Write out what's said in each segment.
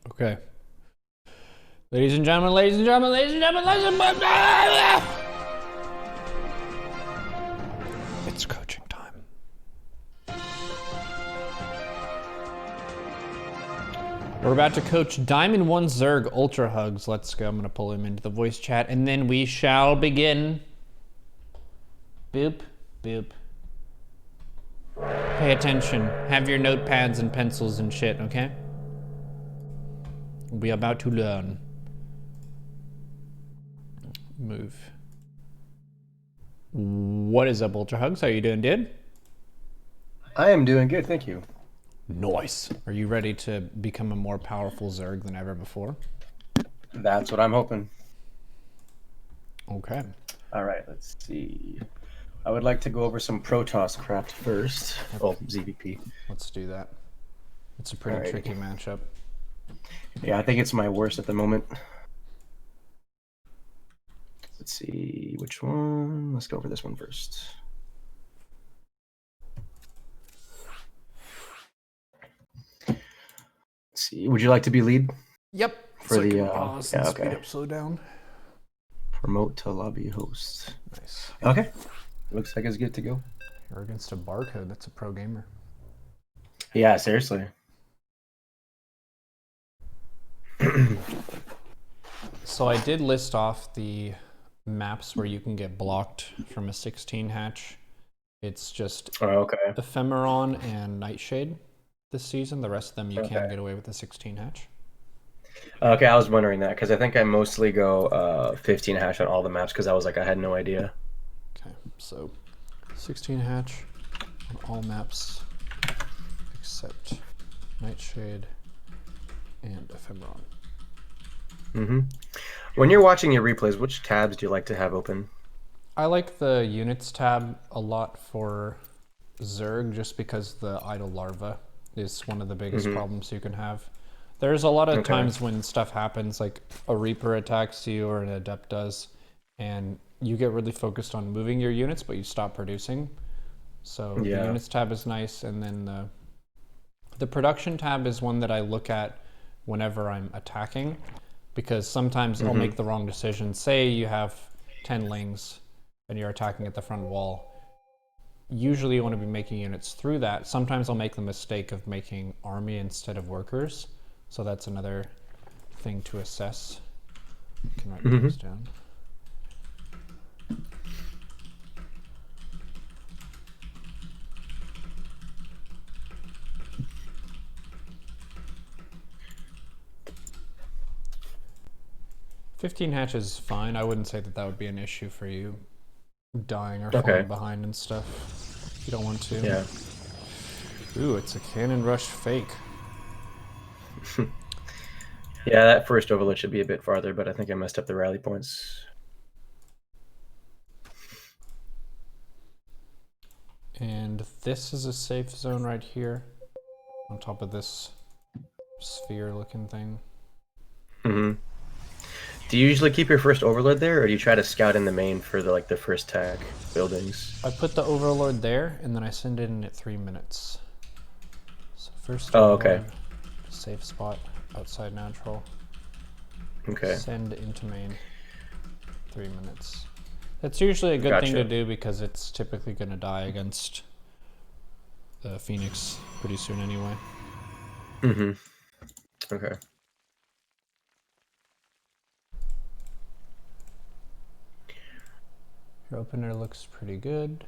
Okay. Ladies and gentlemen, ladies and gentlemen, ladies and gentlemen, ladies and gentlemen. It's coaching time. We're about to coach Diamond 1 Zerg Ultrahugs. Let's go. I'm going to pull him into the voice chat and then we shall begin. Boop, boop. Pay attention. Have your notepads and pencils and shit, okay? We're about to learn. Move. What is up, Ultrahugs? How you doing, dude? I am doing good, thank you. Nice. Are you ready to become a more powerful Zerg than ever before? That's what I'm hoping. Okay. All right, let's see. I would like to go over some Protoss craft first. Oh, ZVP. Let's do that. It's a pretty Alrighty. tricky matchup. Yeah, I think it's my worst at the moment. Let's see which one. Let's go over this one first. Let's see. Would you like to be lead? Yep. For so the pause yeah, and okay. speed up, slow down. Promote to lobby host. Nice. Okay. Looks like it's good to go. You're against a barcode. That's a pro gamer. Yeah, seriously. So I did list off the maps where you can get blocked from a 16 hatch. It's just okay. Ephemeron and Nightshade this season. The rest of them you Okay. can get away with a 16 hatch. Okay, I was wondering that because I think I mostly go 15 hash on all the maps because I was like, I had no idea. Okay, so 16 hatch on all maps except Nightshade and Ephemeron. Mm-hmm. When you're watching your replays, which tabs do you like to have open? I like the units tab a lot for Zerg just because the idle larva is one of the biggest problems you can have. There's a lot of times when stuff happens, like a Reaper attacks you or an Adept does, and you get really focused on moving your units, but you stop producing. So the units tab is nice, and then the production tab is one that I look at whenever I'm attacking, because sometimes I'll make the wrong decision. Say you have 10 lings and you're attacking at the front wall. Usually you want to be making units through that. Sometimes I'll make the mistake of making army instead of workers. So that's another thing to assess. I can write those down. "15 hatch is fine. I wouldn't say that that would be an issue for you dying or falling behind and stuff. You don't want to. Yeah. Ooh, it's a cannon rush fake. Yeah, that first overload should be a bit farther, but I think I messed up the rally points. And this is a safe zone right here, on top of this sphere-looking thing. Do you usually keep your first overload there, or do you try to scout in the main for the first tag buildings? I put the overlord there, and then I send it in at 3 minutes. So first safe spot outside natural. Okay. Send into main, 3 minutes. That's usually a good thing to do because it's typically going to die against the Phoenix pretty soon anyway. Okay. Your opener looks pretty good.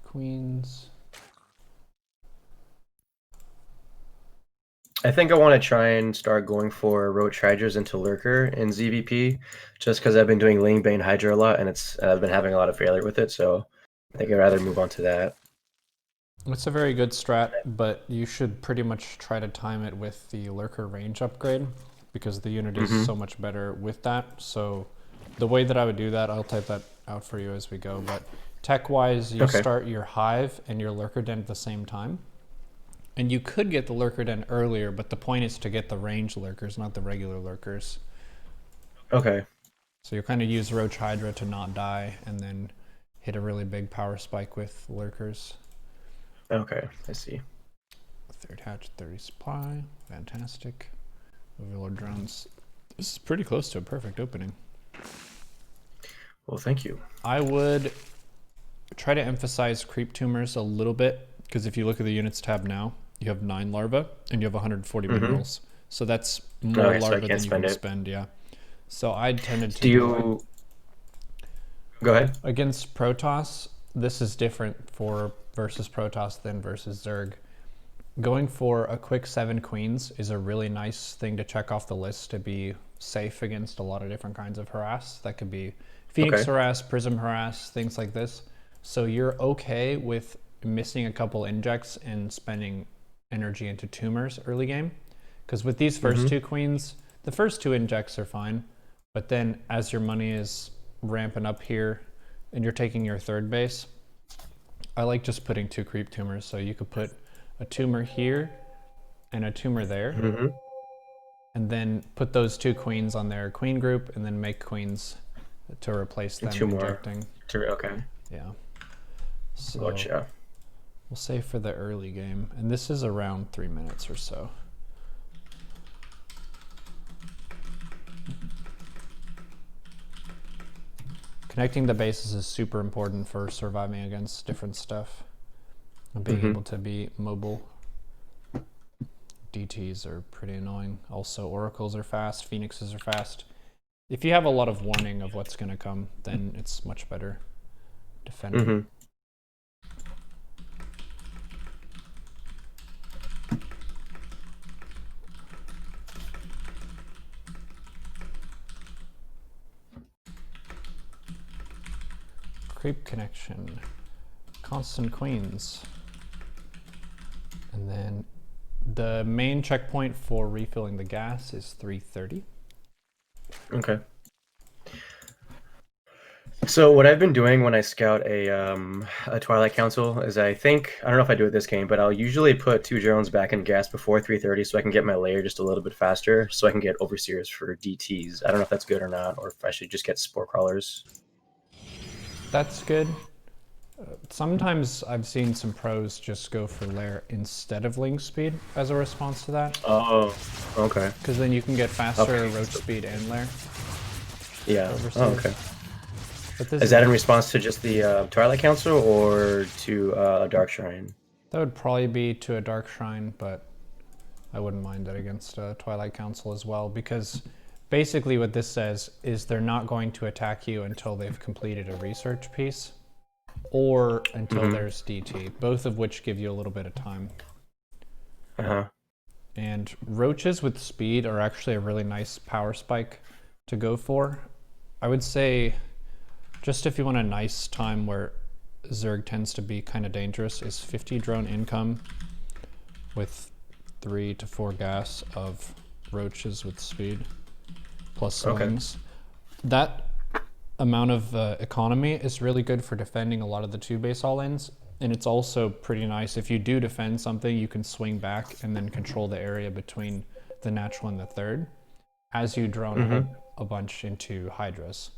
Queens. I think I want to try and start going for Roach Hydras into Lurker in ZVP, just because I've been doing Lingbane Hydra a lot, and I've been having a lot of failure with it, so I think I'd rather move on to that. It's a very good strat, but you should pretty much try to time it with the Lurker range upgrade, because the unit is so much better with that. So the way that I would do that, I'll type that out for you as we go, but tech-wise, you start your Hive and your Lurker Den at the same time. And you could get the Lurker Den earlier, but the point is to get the range Lurkers, not the regular Lurkers. Okay. So you kind of use Roach Hydra to not die, and then hit a really big power spike with Lurkers. Okay, I see. Third hatch, 30 supply. Fantastic. Overlord drones. This is pretty close to a perfect opening. Well, thank you. I would try to emphasize creep tumors a little bit, because if you look at the units tab now, you have 9 larvae and you have 140 minerals. So that's more larvae than you can spend, yeah. So I tended to Go ahead. Against Protoss, this is different for versus Protoss than versus Zerg. Going for a quick 7 queens is a really nice thing to check off the list to be safe against a lot of different kinds of harass. That could be Phoenix harass, Prism harass, things like this. So you're okay with missing a couple injects and spending energy into tumors early game. Because with these first 2 queens, the first 2 injects are fine. But then as your money is ramping up here and you're taking your 3rd base, I like just putting 2 creep tumors. So you could put a tumor here and a tumor there, and then put those 2 queens on their queen group and then make queens to replace them 2 injecting. More. Okay. Yeah. So Gotcha. we'll say for the early game, and this is around 3 minutes or so. Connecting the bases is super important for surviving against different stuff and being able to be mobile. DTs are pretty annoying. Also, oracles are fast, phoenixes are fast. If you have a lot of warning of what's going to come, then it's much better defending. Creep connection, constant queens, and then the main checkpoint for refilling the gas is 330. Okay. So what I've been doing when I scout a Twilight Council is I don't know if I do it this game, but I'll usually put 2 drones back in gas before 330 so I can get my layer just a little bit faster so I can get overseers for DTs. I don't know if that's good or not, or if I should just get spore crawlers. That's good. Sometimes I've seen some pros just go for lair instead of link speed as a response to that. Oh, okay. Because then you can get faster roach speed and lair. Yeah. Oh, okay. But is that in response to just the Twilight Council or to a Dark Shrine? That would probably be to a Dark Shrine, but I wouldn't mind it against a Twilight Council as well, because basically what this says is they're not going to attack you until they've completed a research piece or until there's DT, both of which give you a little bit of time. And roaches with speed are actually a really nice power spike to go for. I would say just if you want a nice time where Zerg tends to be kind of dangerous is 50 drone income with 3 to 4 gas of roaches with speed. Plus swings. That amount of economy is really good for defending a lot of the 2 base all-ins, and it's also pretty nice if you do defend something, you can swing back and then control the area between the natural and the 3rd as you drone a bunch into hydras.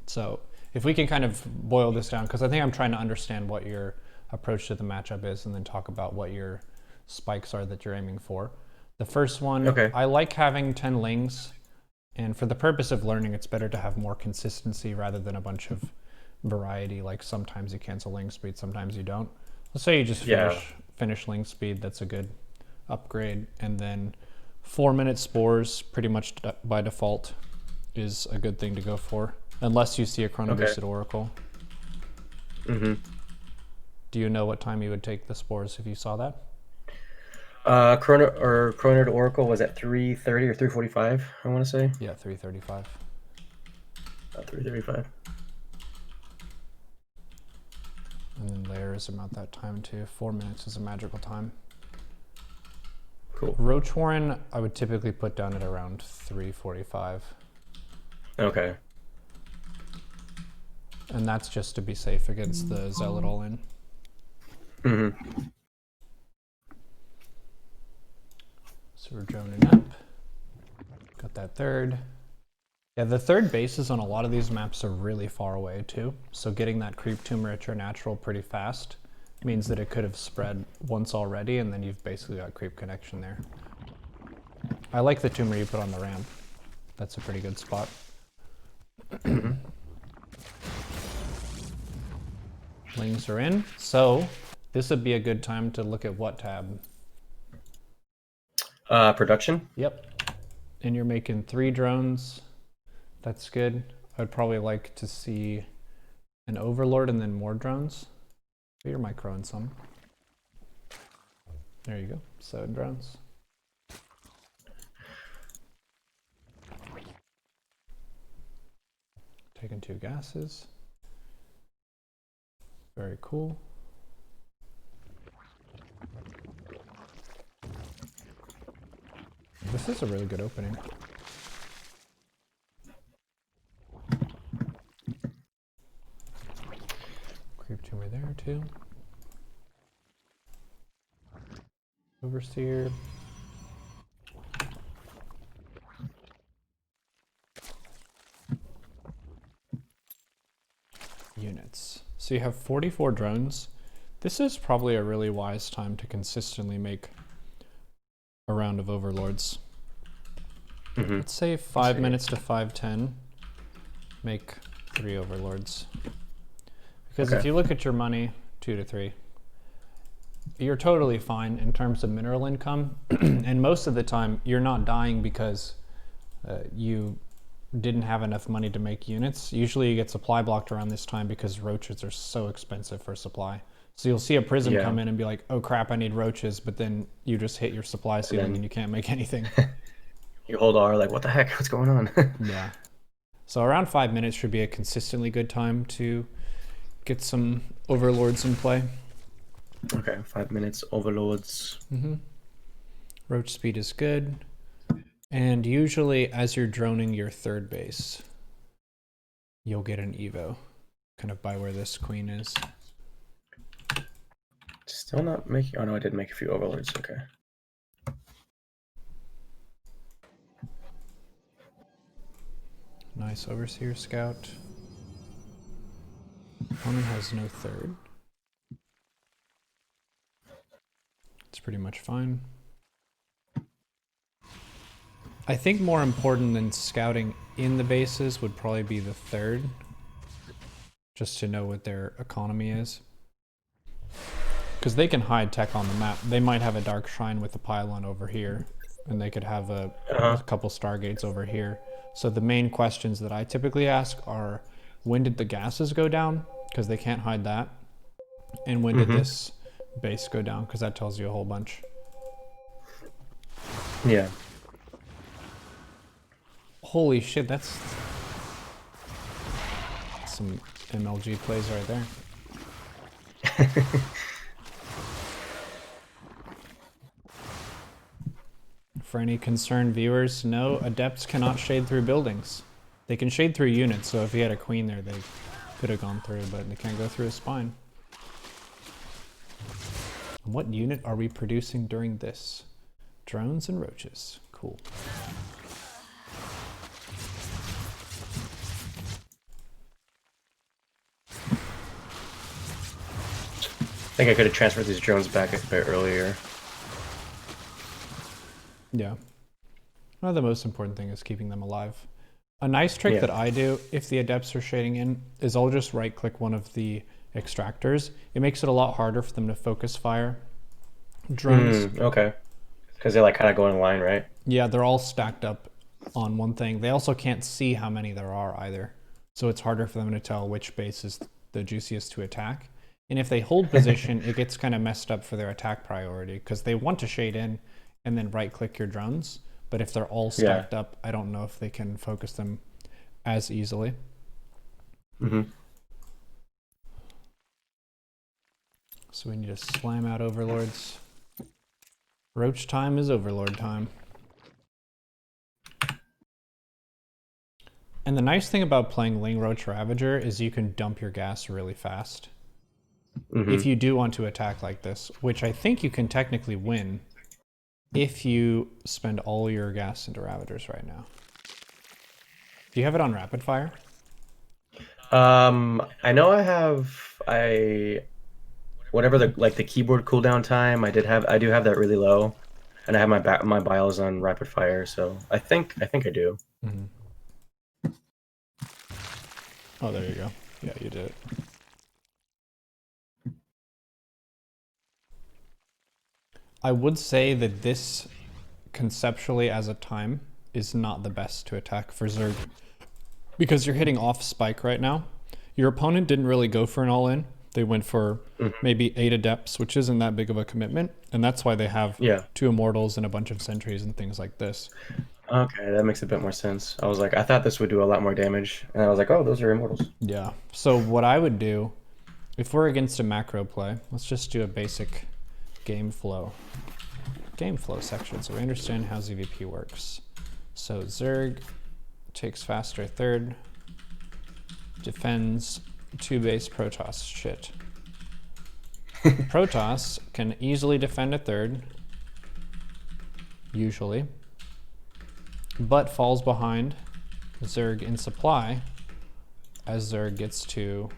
So if we can kind of boil this down, because I think I'm trying to understand what your approach to the matchup is and then talk about what your spikes are that you're aiming for. The first one, I like having 10 lings. And for the purpose of learning, it's better to have more consistency rather than a bunch of variety. Like sometimes you cancel ling speed, sometimes you don't. Let's say you just finish ling speed. That's a good upgrade. And then 4-minute spores, pretty much by default, is a good thing to go for, unless you see a chrono boosted oracle. Do you know what time you would take the spores if you saw that? Chrono to Oracle was at 3:30 or 3:45, I want to say. Yeah, 3:35. 3:35. And then layer is about that time too. 4 minutes is a magical time. Cool. Roach Warren, I would typically put down at around 3:45. Okay. And that's just to be safe against the Zealot all-in. So we're droning up. Got that 3rd. Yeah, the 3rd bases on a lot of these maps are really far away too. So getting that creep tumor at your natural pretty fast means that it could have spread once already, and then you've basically got creep connection there. I like the tumor you put on the ramp. That's a pretty good spot. Lings are in. So this would be a good time to look at what tab? Production? Yep. And you're making 3 drones. That's good. I'd probably like to see an overlord and then more drones. You're microing some. There you go. 7 drones. Taking 2 gases. Very cool. This is a really good opening. Creep tumor there too. Overseer. Units. So you have 44 drones. This is probably a really wise time to consistently make a round of overlords. Let's say 5 minutes to 5:10. Make 3 overlords. Because if you look at your money, 2 to 3, you're totally fine in terms of mineral income. And most of the time, you're not dying because you didn't have enough money to make units. Usually you get supply blocked around this time because roaches are so expensive for supply. So you'll see a prism come in and be like, oh crap, I need roaches, but then you just hit your supply ceiling and you can't make anything. You hold R like, what the heck, what's going on? Yeah. So around 5 minutes should be a consistently good time to get some overlords in play. Okay, 5 minutes, overlords. Roach speed is good. And usually as you're droning your 3rd base, you'll get an evo, kind of by where this queen is. Still not making, oh no, I did make a few overlords, okay. Nice overseer scout. Opponent has no 3rd. It's pretty much fine. I think more important than scouting in the bases would probably be the 3rd, just to know what their economy is. Because they can hide tech on the map. They might have a dark shrine with a pylon over here, and they could have a couple stargates over here. So the main questions that I typically ask are, when did the gases go down? Because they can't hide that. And when did this base go down? Because that tells you a whole bunch. Yeah. Holy shit, that's some MLG plays right there. For any concerned viewers, no, adepts cannot shade through buildings. They can shade through units, so if he had a queen there, they could have gone through, but they can't go through a spine. And what unit are we producing during this? Drones and roaches. Cool. I think I could have transferred these drones back a bit earlier. Yeah. Well, the most important thing is keeping them alive. A nice trick that I do, if the adepts are shading in, is I'll just right-click one of the extractors. It makes it a lot harder for them to focus fire. Drones. Okay. Because they like kind of go in line, right? Yeah, they're all stacked up on one thing. They also can't see how many there are either. So it's harder for them to tell which base is the juiciest to attack. And if they hold position, it gets kind of messed up for their attack priority because they want to shade in and then right-click your drones. But if they're all stacked up, I don't know if they can focus them as easily. So we need to slam out overlords. Roach time is overlord time. And the nice thing about playing Ling Roach Ravager is you can dump your gas really fast. If you do want to attack like this, which I think you can technically win if you spend all your gas into Ravagers right now. Do you have it on rapid fire? I know whatever the keyboard cooldown time, I do have that really low. and I have my bios on rapid fire, so I think I do. Mm-hmm. Oh, there you go. Yeah, you did it. I would say that this, conceptually as a time, is not the best to attack for Zerg. Because you're hitting off spike right now. Your opponent didn't really go for an all-in. They went for maybe 8 adepts, which isn't that big of a commitment. And that's why they have 2 immortals and a bunch of sentries and things like this. Okay, that makes a bit more sense. I was like, I thought this would do a lot more damage. And I was like, oh, those are immortals. Yeah. So what I would do, if we're against a macro play, let's just do a basic game flow section, so we understand how ZVP works. So Zerg takes faster third, defends 2 base Protoss. Shit. Protoss can easily defend a third, usually, but falls behind Zerg in supply as Zerg gets to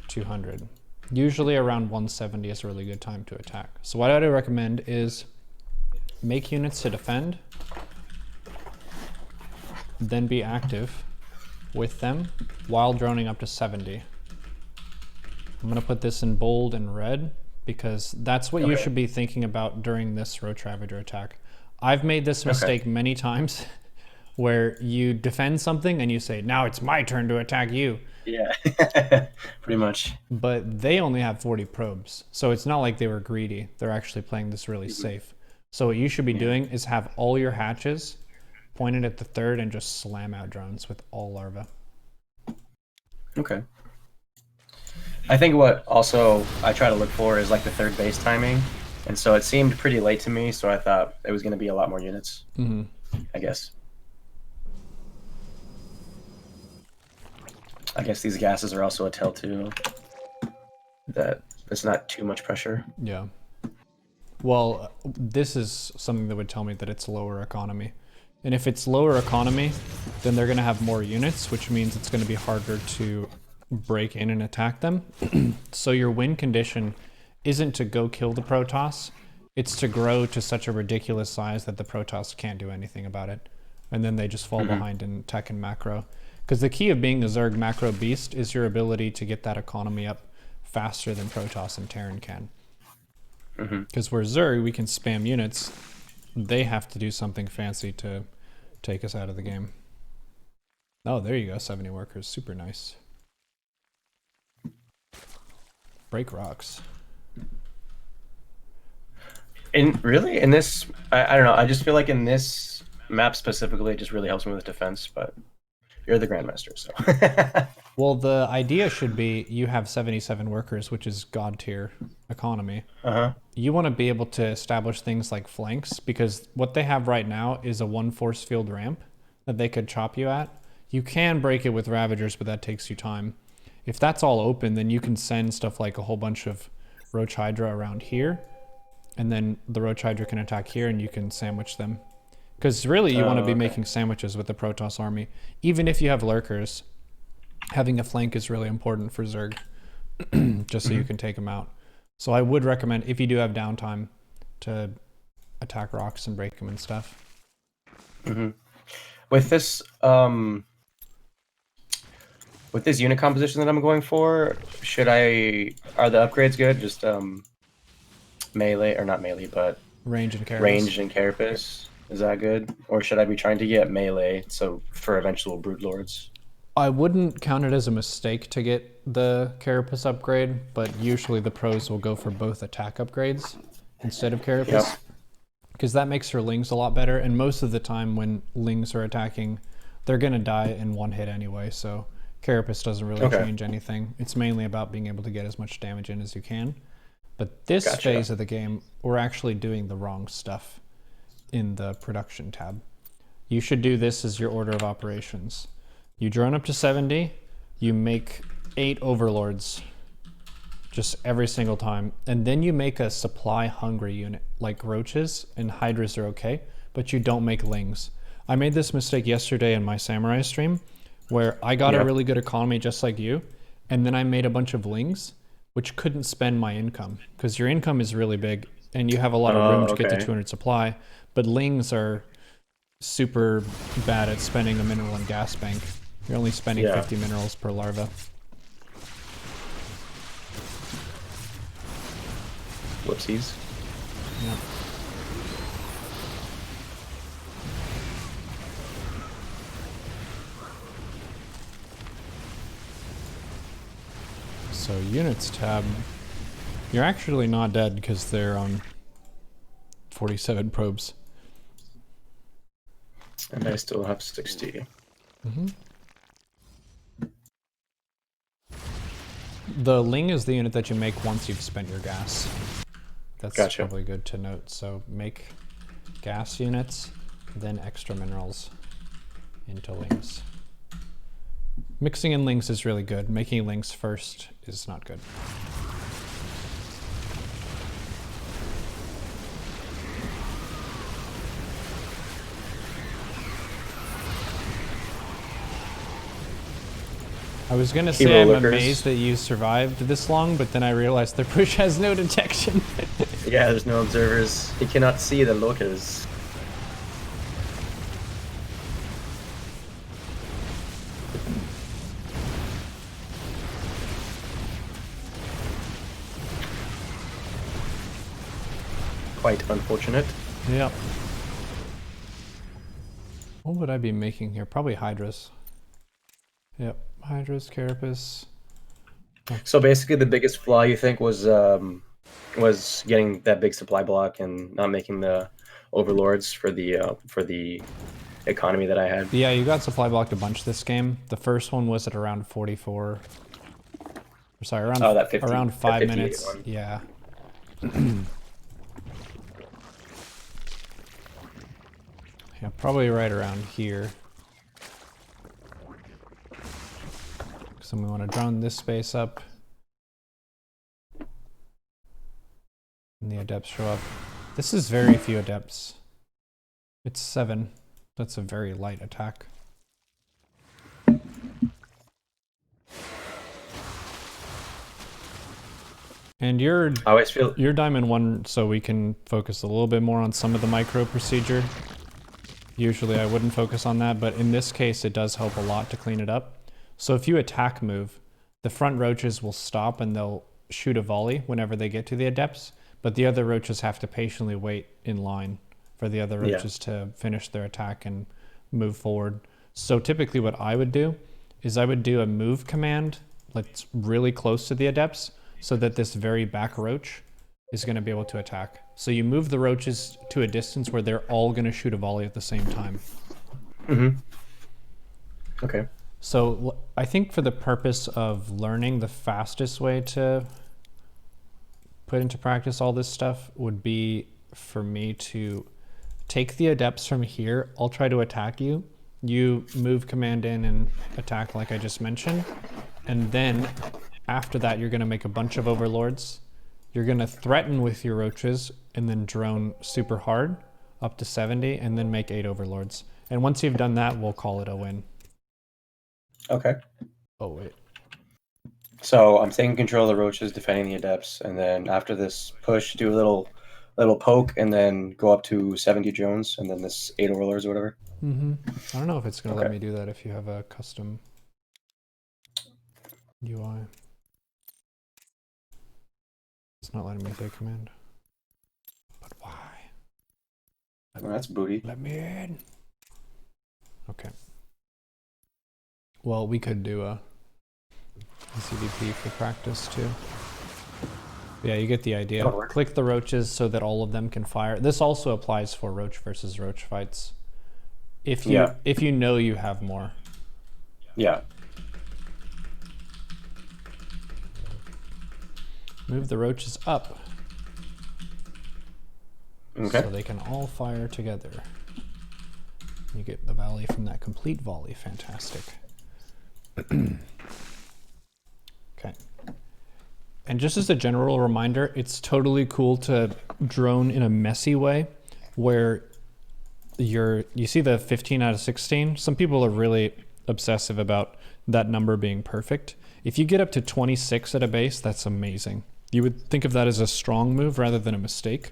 200. Usually around 170 is a really good time to attack. So what I would recommend is make units to defend, then be active with them while droning up to 70. I'm gonna put this in bold and red because that's what you should be thinking about during this Roach Ravager attack. I've made this mistake many times where you defend something and you say, now it's my turn to attack you. Yeah, pretty much. But they only have 40 probes, so it's not like they were greedy. They're actually playing this really safe. So what you should be doing is have all your hatches pointed at the third and just slam out drones with all larvae. Okay. I think what also I try to look for is like the third base timing, and so it seemed pretty late to me, so I thought it was going to be a lot more units, I guess. I guess these gases are also a tell too, that it's not too much pressure. Yeah. Well, this is something that would tell me that it's lower economy. And if it's lower economy, then they're going to have more units, which means it's going to be harder to break in and attack them. So your win condition isn't to go kill the Protoss, it's to grow to such a ridiculous size that the Protoss can't do anything about it. And then they just fall behind in tech and macro. Because the key of being a Zerg macro beast is your ability to get that economy up faster than Protoss and Terran can. Because we're Zerg, we can spam units. They have to do something fancy to take us out of the game. Oh, there you go, 70 workers, super nice. Break rocks. In this, I don't know, I just feel like in this map specifically, it just really helps me with defense, but you're the Grandmaster, so. Well, the idea should be you have 77 workers, which is god tier economy. You want to be able to establish things like flanks, because what they have right now is a 1 force field ramp that they could chop you at. You can break it with Ravagers, but that takes you time. If that's all open, then you can send stuff like a whole bunch of Roach Hydra around here, and then the Roach Hydra can attack here and you can sandwich them. Because really you want to be making sandwiches with the Protoss army. Even if you have lurkers, having a flank is really important for Zerg, just so you can take them out. So I would recommend, if you do have downtime, to attack rocks and break them and stuff. With this unit composition that I'm going for, are the upgrades good? Just melee, or not melee, but range and carapace. Range and carapace. Is that good? Or should I be trying to get melee, so for eventual broodlords? I wouldn't count it as a mistake to get the carapace upgrade, but usually the pros will go for both attack upgrades instead of carapace. Because that makes your lings a lot better, and most of the time when lings are attacking, they're gonna die in one hit anyway, so carapace doesn't really change anything. It's mainly about being able to get as much damage in as you can. But this phase of the game, we're actually doing the wrong stuff in the production tab. You should do this as your order of operations. You drone up to 70, you make 8 overlords just every single time, and then you make a supply hungry unit like roaches, and hydras are okay, but you don't make lings. I made this mistake yesterday in my samurai stream where I got a really good economy just like you, and then I made a bunch of lings which couldn't spend my income, because your income is really big and you have a lot of room to get to okay. 200 supply. But lings are super bad at spending a mineral and gas bank. You're only spending 50 minerals per larva. Whoopsies. Yeah. So units tab, you're actually not dead because they're on 47 probes. And I still have 60. Mm-hmm. The ling is the unit that you make once you've spent your gas. That's probably good to note. So make gas units, then extra minerals into lings. Mixing in lings is really good. Making lings first is not good. I was gonna say I'm amazed that you survived this long, but then I realized the push has no detection. Yeah, there's no observers. He cannot see the locals. Quite unfortunate. Yep. What would I be making here? Probably hydras. Yep, hydras, carapace. So basically, the biggest flaw you think was getting that big supply block and not making the overlords for the economy that I had. Yeah, you got supply blocked a bunch this game. The first one was at around 44. Sorry, around that 50, around 5 that minutes. One. Yeah. Yeah, probably right around here. So we want to drone this space up. And the adepts show up. This is very few adepts. It's 7. That's a very light attack. And I always feel you're Diamond 1, so we can focus a little bit more on some of the micro procedure. Usually I wouldn't focus on that, but in this case it does help a lot to clean it up. So if you attack move, the front roaches will stop and they'll shoot a volley whenever they get to the adepts, but the other roaches have to patiently wait in line for the other roaches to finish their attack and move forward. So typically what I would do is I would do a move command that's really close to the adepts so that this very back roach is going to be able to attack. So you move the roaches to a distance where they're all going to shoot a volley at the same time. Mm-hmm. Okay. So I think for the purpose of learning, the fastest way to put into practice all this stuff would be for me to take the adepts from here. I'll try to attack you. You move command in and attack like I just mentioned. And then after that, you're going to make a bunch of overlords. You're going to threaten with your roaches and then drone super hard up to 70 and then make 8 overlords. And once you've done that, we'll call it a win. Okay. Oh, wait. So I'm taking control of the roaches, defending the adepts, and then after this push, do a little poke, and then go up to 70 drones, and then this 8 overlords or whatever. Mm-hmm. I don't know if it's going to let me do that if you have a custom UI. It's not letting me say command. But why? Well, that's booty. Let me in. Okay. Well, we could do a CDP for practice too. Yeah, you get the idea. Click the roaches so that all of them can fire. This also applies for roach versus roach fights. If you know you have more. Yeah. Move the roaches up. Okay. So they can all fire together. You get the volley from that complete volley. Fantastic. Okay. And just as a general reminder, it's totally cool to drone in a messy way where you see the 15 out of 16. Some people are really obsessive about that number being perfect. If you get up to 26 at a base, that's amazing. You would think of that as a strong move rather than a mistake.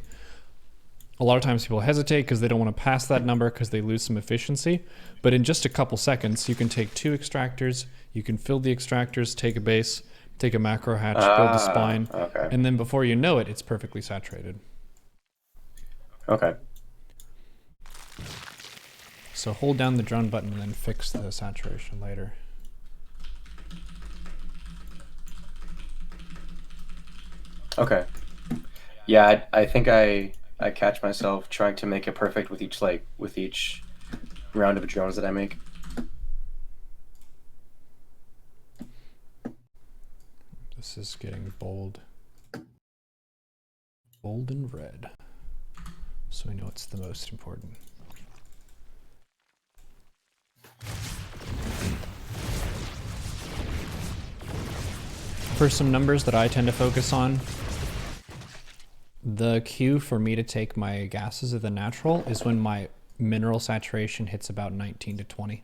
A lot of times people hesitate because they don't want to pass that number because they lose some efficiency. But in just a couple seconds, you can take 2 extractors, you can fill the extractors, take a base, take a macro hatch, build a spine, okay. and then before you know it, it's perfectly saturated. Okay. So hold down the drone button and then fix the saturation later. Okay. Yeah, I think I catch myself trying to make it perfect with each round of drones that I make. This is getting bold. Bold and red. So we know it's the most important. For some numbers that I tend to focus on, the cue for me to take my gases of the natural is when my mineral saturation hits about 19 to 20.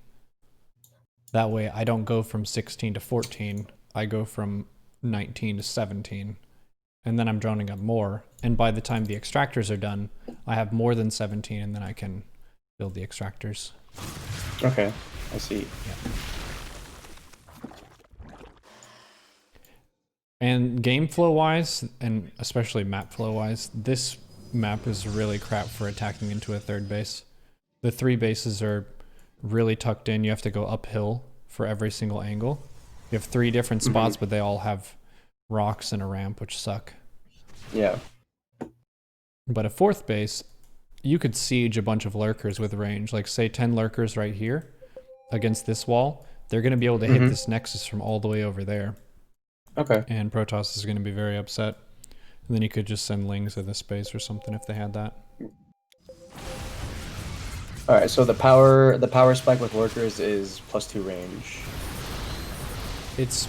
That way I don't go from 16 to 14, I go from 19 to 17, and then I'm droning up more. And by the time the extractors are done, I have more than 17, and then I can build the extractors. Okay, I see. Yeah. And game flow wise, and especially map flow wise, this map is really crap for attacking into a 3rd base. The 3 bases are really tucked in. You have to go uphill for every single angle. You have 3 different spots, but they all have rocks and a ramp, which suck. Yeah. But a 4th base, you could siege a bunch of lurkers with range. Like say 10 lurkers right here against this wall. They're going to be able to hit this nexus from all the way over there. Okay. And Protoss is going to be very upset. And then you could just send lings to this base or something if they had that. All right, so the power spike with lurkers is +2 range. It's,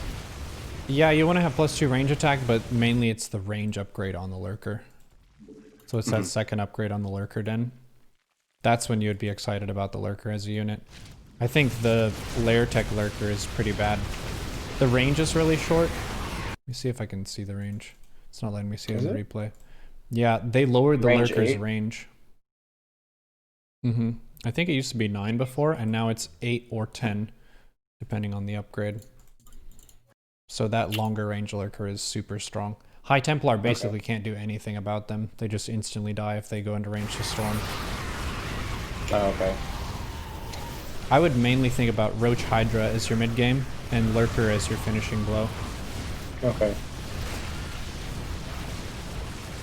yeah, you want to have +2 range attack, but mainly it's the range upgrade on the lurker. So it's that second upgrade on the lurker den. That's when you would be excited about the lurker as a unit. I think the layer tech lurker is pretty bad. The range is really short. Let me see if I can see the range. It's not letting me see it in the replay. Yeah, they lowered the lurker's range. I think it used to be 9 before, and now it's 8 or 10, depending on the upgrade. So that longer range lurker is super strong. High Templar basically can't do anything about them. They just instantly die if they go into range to storm. Oh, okay. I would mainly think about Roach Hydra as your mid game, and Lurker as your finishing blow. Okay.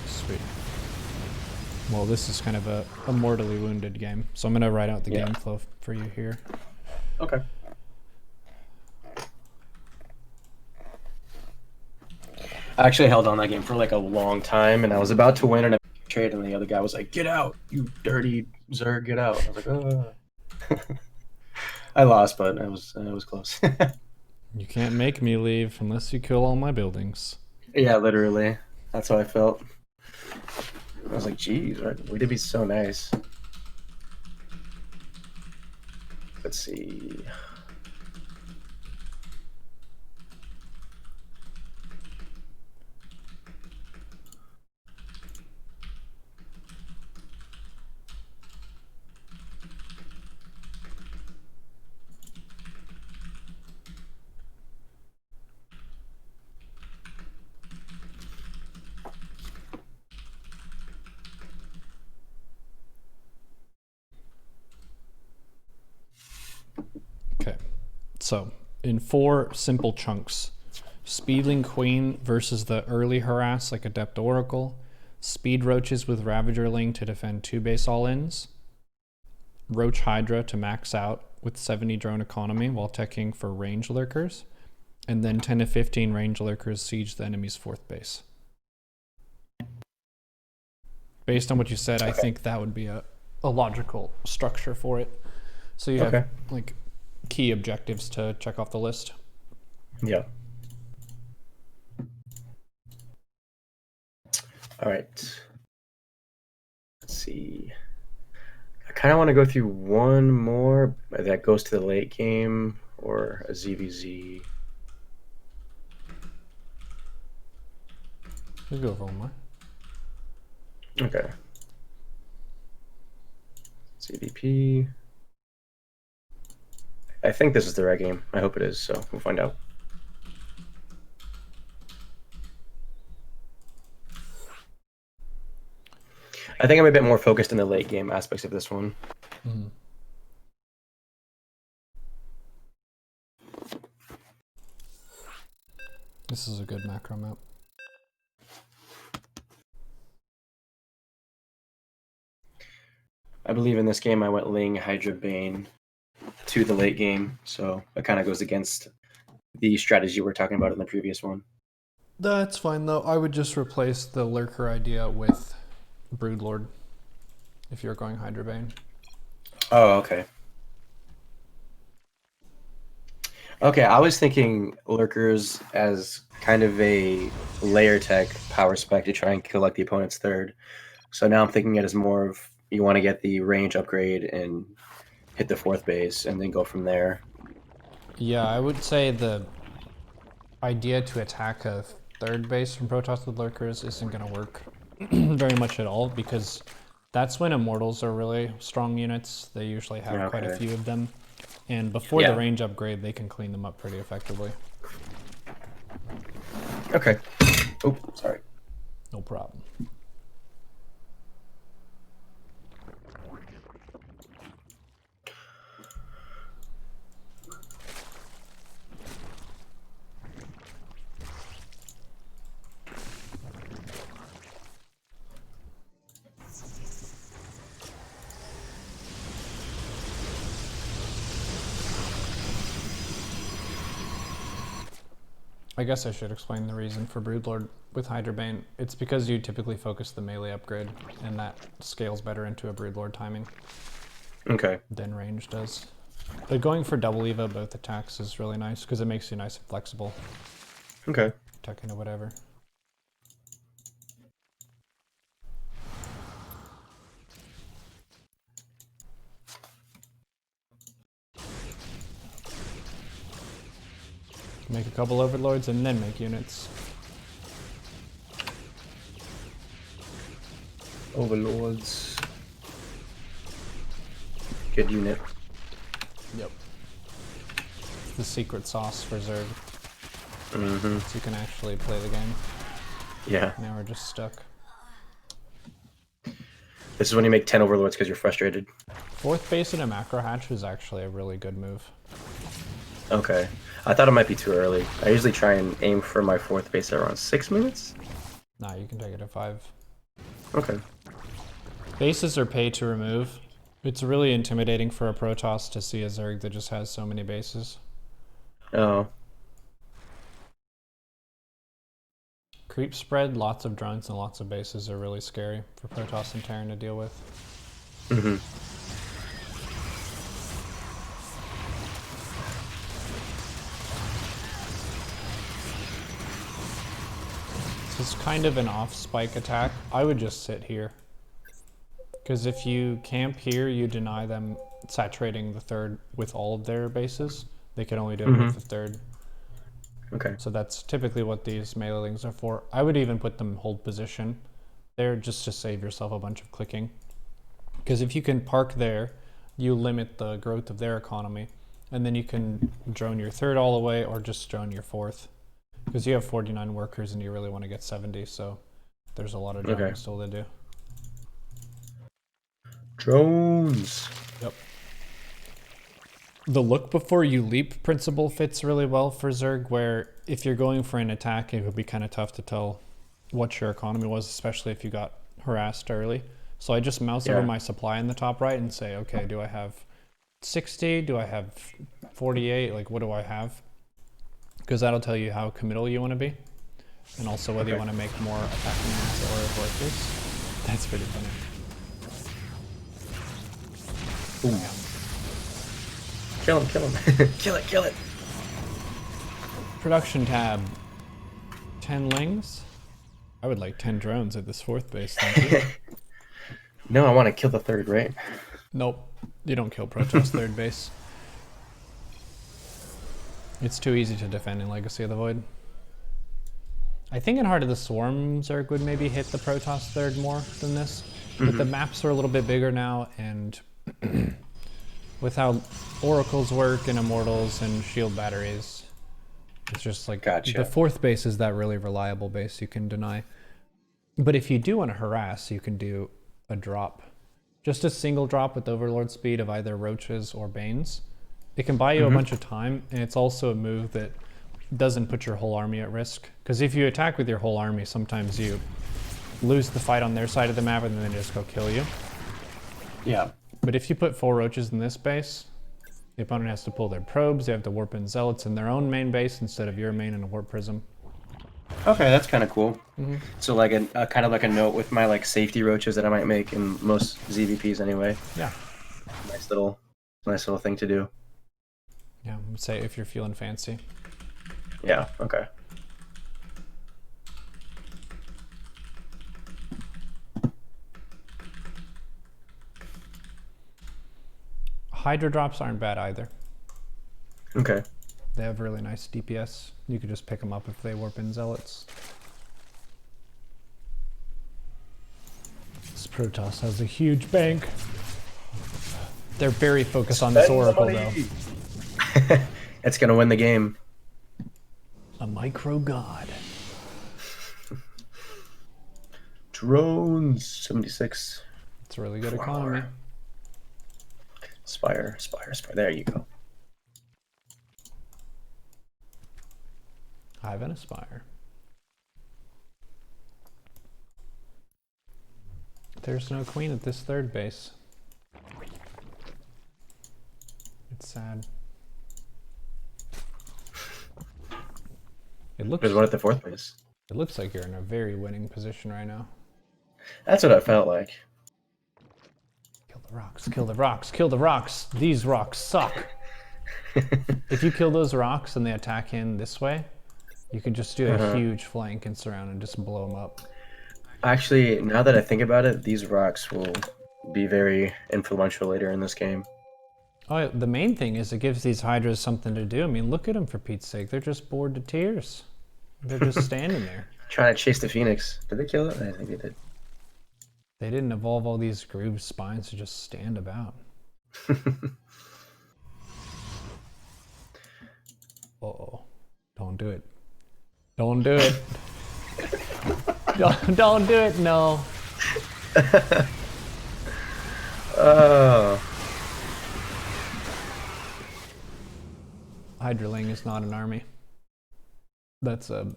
Sweet. Well, this is kind of a mortally wounded game, so I'm going to write out the game flow for you here. Okay. I actually held on that game for like a long time, and I was about to win in a trade, and the other guy was like, "Get out, you dirty Zerg, get out." I was like, "Oh." I lost, but it was close. You can't make me leave unless you kill all my buildings. Yeah, literally. That's how I felt. I was like, geez, way to be so nice. Let's see. Okay, so in 4 simple chunks: Speedling Queen versus the early Harass like Adept Oracle, Speed Roaches with Ravager Ling to defend 2 base all-ins, Roach Hydra to max out with 70 drone economy while teching for range lurkers, and then 10 to 15 range lurkers siege the enemy's 4th base. Based on what you said, I think that would be a logical structure for it. So you have like key objectives to check off the list. Yeah. All right. Let's see. I kind of want to go through one more that goes to the late game or a ZVZ. We'll go for one more. Okay. CVP. I think this is the right game. I hope it is, so we'll find out. I think I'm a bit more focused in the late game aspects of this one. Mm-hmm. This is a good macro map. I believe in this game I went Ling, Hydra, Bane to the late game, so it kind of goes against the strategy we're talking about in the previous one. That's fine though. I would just replace the Lurker idea with Broodlord if you're going Hydra Bane. Oh, okay. Okay, I was thinking Lurkers as kind of a layer tech power spec to try and kill like the opponent's third. So now I'm thinking it as more of you want to get the range upgrade and hit the fourth base and then go from there. Yeah, I would say the idea to attack a third base from Protoss with Lurkers isn't going to work very much at all, because that's when Immortals are really strong units. They usually have quite a few of them. And before the range upgrade, they can clean them up pretty effectively. Okay. Oh, sorry. No problem. I guess I should explain the reason for Broodlord with Hydra Bane. It's because you typically focus the melee upgrade, and that scales better into a Broodlord timing. Okay. Than range does. But going for double Eva both attacks is really nice, because it makes you nice and flexible. Okay. Tuck into whatever. Make a couple overlords and then make units. Overlords. Good unit. Yep. The secret sauce for Zerg. Mm-hmm. So you can actually play the game. Yeah. Now we're just stuck. This is when you make 10 overlords because you're frustrated. Fourth base in a macro hatch is actually a really good move. Okay. I thought it might be too early. I usually try and aim for my fourth base at around 6 minutes. Nah, you can take it at 5. Okay. Bases are pay to remove. It's really intimidating for a Protoss to see a Zerg that just has so many bases. Oh. Creep spread, lots of drones and lots of bases are really scary for Protoss and Terran to deal with. Mm-hmm. This is kind of an off-spike attack. I would just sit here. Because if you camp here, you deny them saturating the third with all of their bases. They can only do it with the third. Okay. So that's typically what these melee-lings are for. I would even put them hold position there just to save yourself a bunch of clicking. Because if you can park there, you limit the growth of their economy. And then you can drone your third all the way or just drone your fourth. Because you have 49 workers and you really want to get 70, so there's a lot of drones still to do. Drones. Yep. The look before you leap principle fits really well for Zerg, where if you're going for an attack, it would be kind of tough to tell what your economy was, especially if you got harassed early. So I just mouse over my supply in the top right and say, okay, do I have 60? Do I have 48? Like, what do I have? Because that'll tell you how committal you want to be, and also whether you want to make more attacking units or workers. That's pretty funny. Ooh. Yeah. Kill him, kill him. Kill it, kill it. Production tab. 10 lings? I would like 10 drones at this fourth base, thank you. No, I want to kill the third, right? Nope. You don't kill Protoss third base. It's too easy to defend in Legacy of the Void. I think in Heart of the Swarm, Zerg would maybe hit the Protoss third more than this. But the maps are a little bit bigger now, and With how oracles work and immortals and shield batteries, it's just like the fourth base is that really reliable base you can deny. But if you do want to harass, you can do a drop. Just a single drop with overlord speed of either roaches or banes. It can buy you a bunch of time, and it's also a move that doesn't put your whole army at risk. Because if you attack with your whole army, sometimes you lose the fight on their side of the map and then they just go kill you. Yeah. But if you put 4 roaches in this base, the opponent has to pull their probes, they have to warp in zealots in their own main base instead of your main in a warp prism. Okay, that's kind of cool. So like a kind of like a note with my like safety roaches that I might make in most ZVPs anyway. Yeah. Nice little thing to do. Yeah, say if you're feeling fancy. Yeah, okay. Hydra drops aren't bad either. Okay. They have really nice DPS. You could just pick them up if they warp in zealots. This Protoss has a huge bank. They're very focused on this oracle though. It's gonna win the game. A micro god. Drones 76. It's a really good economy. Spire. There you go. Hive and Aspire. There's no queen at this third base. It's sad. There's one at the fourth base. It looks like you're in a very winning position right now. That's what I felt like. Kill the rocks, kill the rocks, kill the rocks. These rocks suck. If you kill those rocks and they attack in this way, you can just do a huge flank and surround and just blow them up. Actually, now that I think about it, these rocks will be very influential later in this game. Oh, the main thing is it gives these Hydras something to do. I mean, look at them for Pete's sake. They're just bored to tears. They're just standing there. Trying to chase the Phoenix. Did they kill it? I think they did. They didn't evolve all these grooved spines to just stand about. Uh-oh. Don't do it. Don't do it. Don't do it, no. Oh. Hydraling is not an army. That's a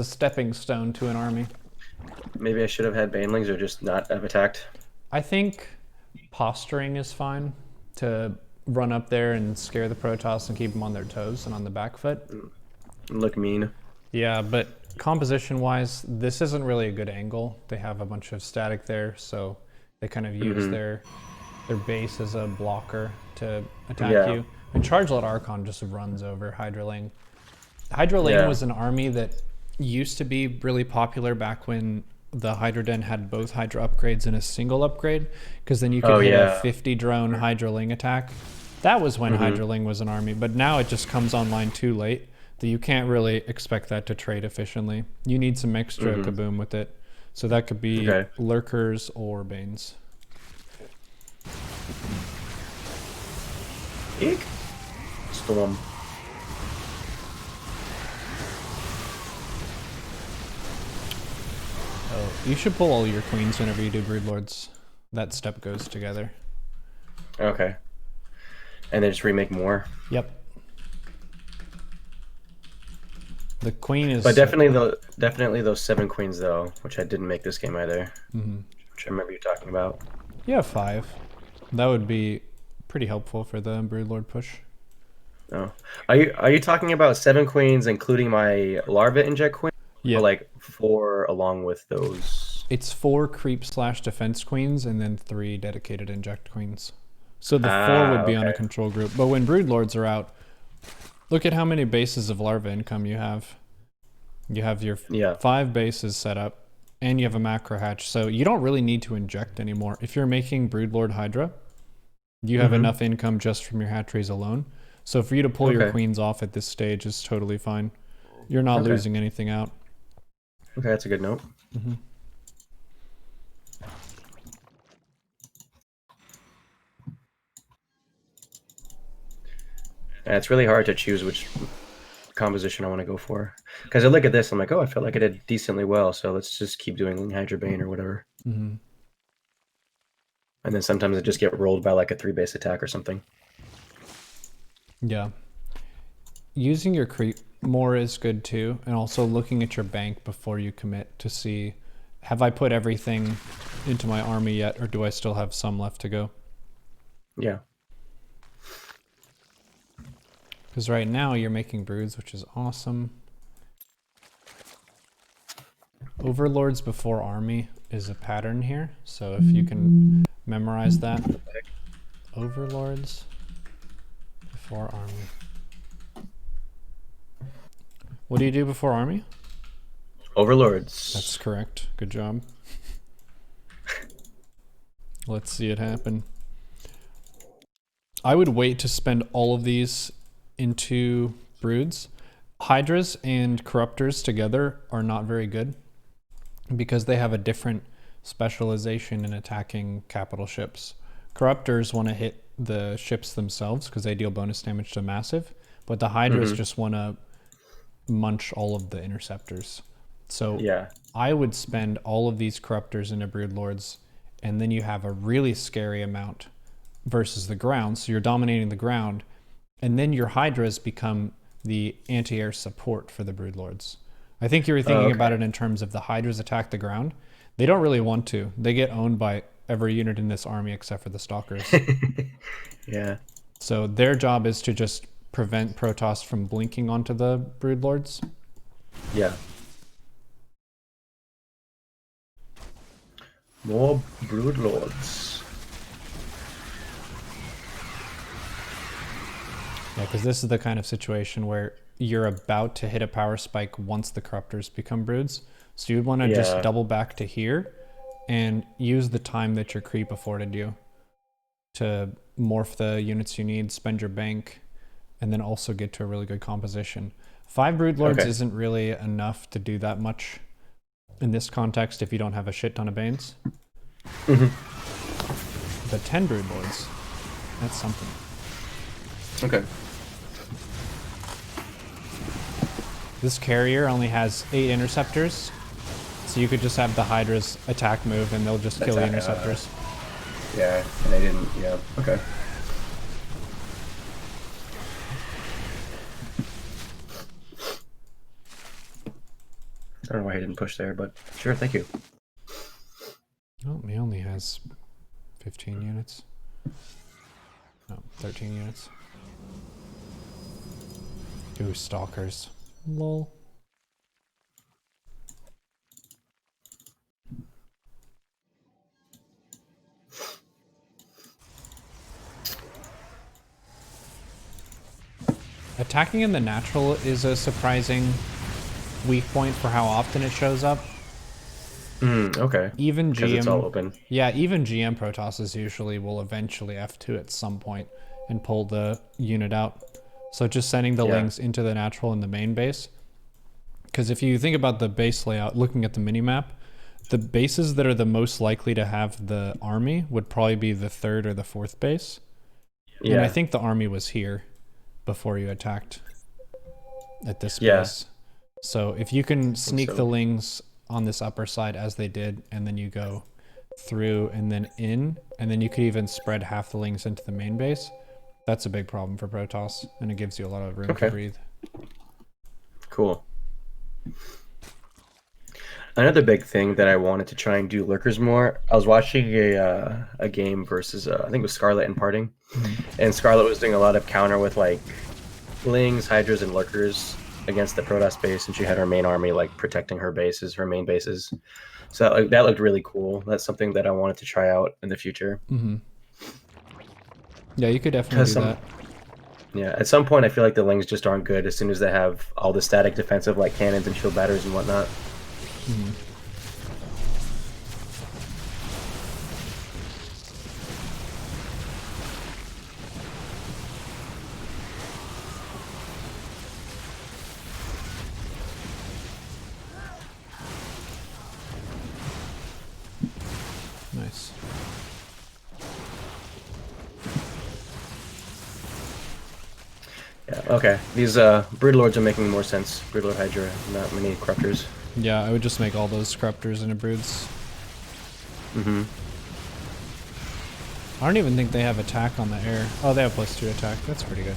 stepping stone to an army. Maybe I should have had banelings or just not have attacked. I think posturing is fine to run up there and scare the Protoss and keep them on their toes and on the back foot. Look mean. Yeah, but composition-wise, this isn't really a good angle. They have a bunch of static there, so they kind of use their base as a blocker to attack you. And Chargelet Archon just runs over Hydraling. Hydraling was an army that used to be really popular back when the Hydra Den had both Hydra upgrades in a single upgrade, because then you could hit a 50 drone Hydraling attack. That was when Hydraling was an army, but now it just comes online too late that you can't really expect that to trade efficiently. You need some extra kaboom with it. So that could be Lurkers or Banes. Eek. Storm. Oh, you should pull all your queens whenever you do Broodlords. That step goes together. Okay. And then just remake more. Yep. The queen is... But definitely those 7 queens, though, which I didn't make this game either. Which I remember you talking about. You have 5. That would be pretty helpful for the Broodlord push. Oh. Are you talking about 7 queens, including my Larva Inject queen? Yeah. Or like 4 along with those? It's 4 creep/defense queens and then 3 dedicated inject queens. So the 4 would be on a control group. But when Broodlords are out, look at how many bases of larva income you have. You have your 5 bases set up, and you have a macro hatch. So you don't really need to inject anymore. If you're making Broodlord Hydra, you have enough income just from your hatcheries alone. So for you to pull your queens off at this stage is totally fine. You're not losing anything out. Okay, that's a good note. And it's really hard to choose which composition I want to go for. Because I look at this, I'm like, oh, I feel like I did decently well, so let's just keep doing Hydra Bane or whatever. Mm-hmm. And then sometimes I just get rolled by like a 3-base attack or something. Yeah. Using your creep more is good too, and also looking at your bank before you commit to see, have I put everything into my army yet, or do I still have some left to go? Yeah. Because right now you're making broods, which is awesome. Overlords before army is a pattern here, so if you can memorize that. Overlords before army. What do you do before army? Overlords. That's correct. Good job. Let's see it happen. I would wait to spend all of these into broods. Hydras and corruptors together are not very good because they have a different specialization in attacking capital ships. Corruptors want to hit the ships themselves because they deal bonus damage to massive, but the Hydras just want to munch all of the interceptors. So yeah. I would spend all of these corruptors into broodlords, and then you have a really scary amount versus the ground. So you're dominating the ground, and then your Hydras become the anti-air support for the broodlords. I think you were thinking about it in terms of the Hydras attack the ground. They don't really want to. They get owned by every unit in this army except for the stalkers. Yeah. So their job is to just prevent Protoss from blinking onto the broodlords. Yeah. More broodlords. Yeah, because this is the kind of situation where you're about to hit a power spike once the corruptors become broods. So you'd want to just double back to here and use the time that your creep afforded you to morph the units you need, spend your bank, and then also get to a really good composition. 5 broodlords isn't really enough to do that much in this context if you don't have a shit ton of banes. But 10 broodlords, that's something. Okay. This carrier only has 8 interceptors, so you could just have the Hydras attack move and they'll just kill the interceptors. Yeah, and they didn't, yeah, okay. I don't know why he didn't push there, but sure, thank you. Oh, he only has 15 units. No, 13 units. 2 stalkers. Lol. Attacking in the natural is a surprising weak point for how often it shows up. Okay. Even Because it's all open. Yeah, even GM Protosses usually will eventually F2 at some point and pull the unit out. So just sending the links into the natural and the main base. Because if you think about the base layout, looking at the minimap, the bases that are the most likely to have the army would probably be the 3rd or the 4th base. Yeah. And I think the army was here before you attacked at this base. So if you can sneak the lings on this upper side as they did, and then you go through and then in, and then you could even spread half the lings into the main base, that's a big problem for Protoss, and it gives you a lot of room to breathe. Cool. Another big thing that I wanted to try and do lurkers more, I was watching a game versus, I think it was Scarlet and Parting, and Scarlet was doing a lot of counter with like lings, hydras, and lurkers against the Protoss base, and she had her main army like protecting her bases, her main bases. So that looked really cool. That's something that I wanted to try out in the future. Yeah, you could definitely do that. Yeah, at some point I feel like the lings just aren't good as soon as they have all the static defensive like cannons and shield batteries and whatnot. Nice. Yeah, okay. These Broodlords are making more sense. Broodlord Hydra, not many corruptors. Yeah, I would just make all those corruptors into broods. Mm-hmm. I don't even think they have attack on the air. Oh, they have +2 attack. That's pretty good.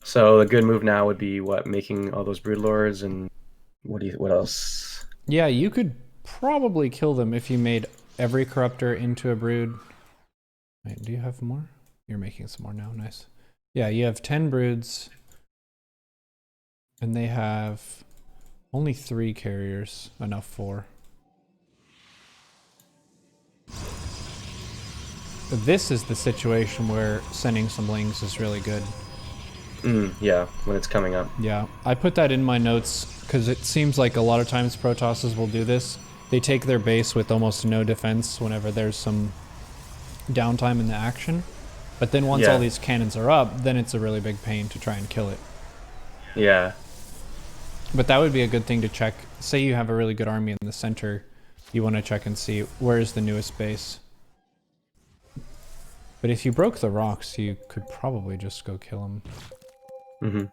So a good move now would be what, making all those Broodlords, and what else? Yeah, you could probably kill them if you made every corruptor into a brood. Wait, do you have more? You're making some more now. Nice. Yeah, you have 10 broods. And they have only 3 carriers. Enough for. This is the situation where sending some lings is really good. Yeah, when it's coming up. Yeah, I put that in my notes because it seems like a lot of times Protosses will do this. They take their base with almost no defense whenever there's some downtime in the action. But then once all these cannons are up, then it's a really big pain to try and kill it. Yeah. But that would be a good thing to check. Say you have a really good army in the center. You want to check and see where is the newest base. But if you broke the rocks, you could probably just go kill them. Mm-hmm.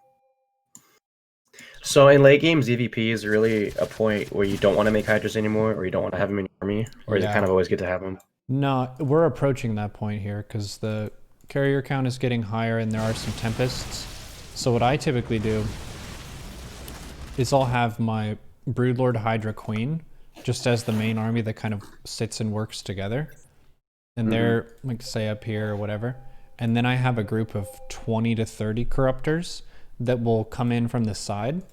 So in late game, ZVP is really a point where you don't want to make Hydras anymore, or you don't want to have them in your army, or is it kind of always good to have them? No, we're approaching that point here because the carrier count is getting higher and there are some Tempests. So what I typically do is I'll have my Broodlord Hydra Queen just as the main army that kind of sits and works together. And they're, like, say up here or whatever. And then I have a group of 20 to 30 Corruptors that will come in from the side.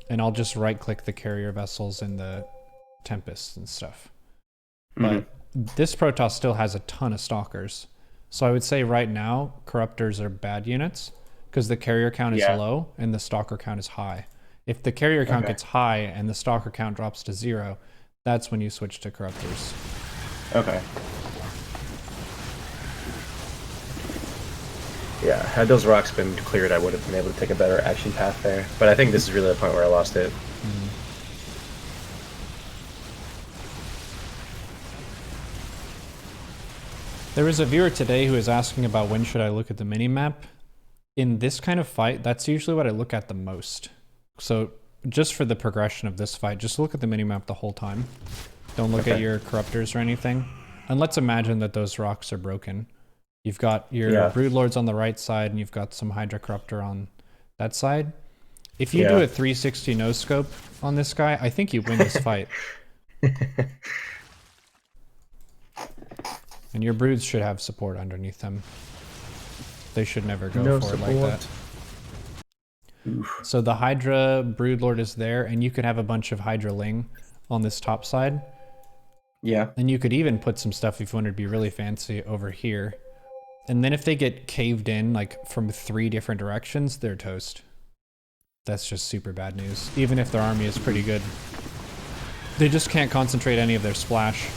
And I'll just right-click the carrier vessels and the Tempests and stuff. But this Protoss still has a ton of Stalkers. So I would say right now, Corruptors are bad units because the carrier count is low and the Stalker count is high. If the carrier count gets high and the Stalker count drops to 0, that's when you switch to Corruptors. Okay. Yeah, had those rocks been cleared, I would have been able to take a better action path there. But I think this is really the point where I lost it. There was a viewer today who was asking about when should I look at the minimap. In this kind of fight, that's usually what I look at the most. So just for the progression of this fight, just look at the minimap the whole time. Don't look at your corruptors or anything. And let's imagine that those rocks are broken. You've got your Broodlords on the right side, and you've got some Hydra Corruptor on that side. If you do a 360 no-scope on this guy, I think you win this fight. And your broods should have support underneath them. They should never go for it like that. So the Hydra Broodlord is there, and you could have a bunch of Hydra Ling on this top side. Yeah. And you could even put some stuff, if you wanted to be really fancy, over here. And then if they get caved in, like, from 3 different directions, they're toast. That's just super bad news. Even if their army is pretty good. They just can't concentrate any of their splash.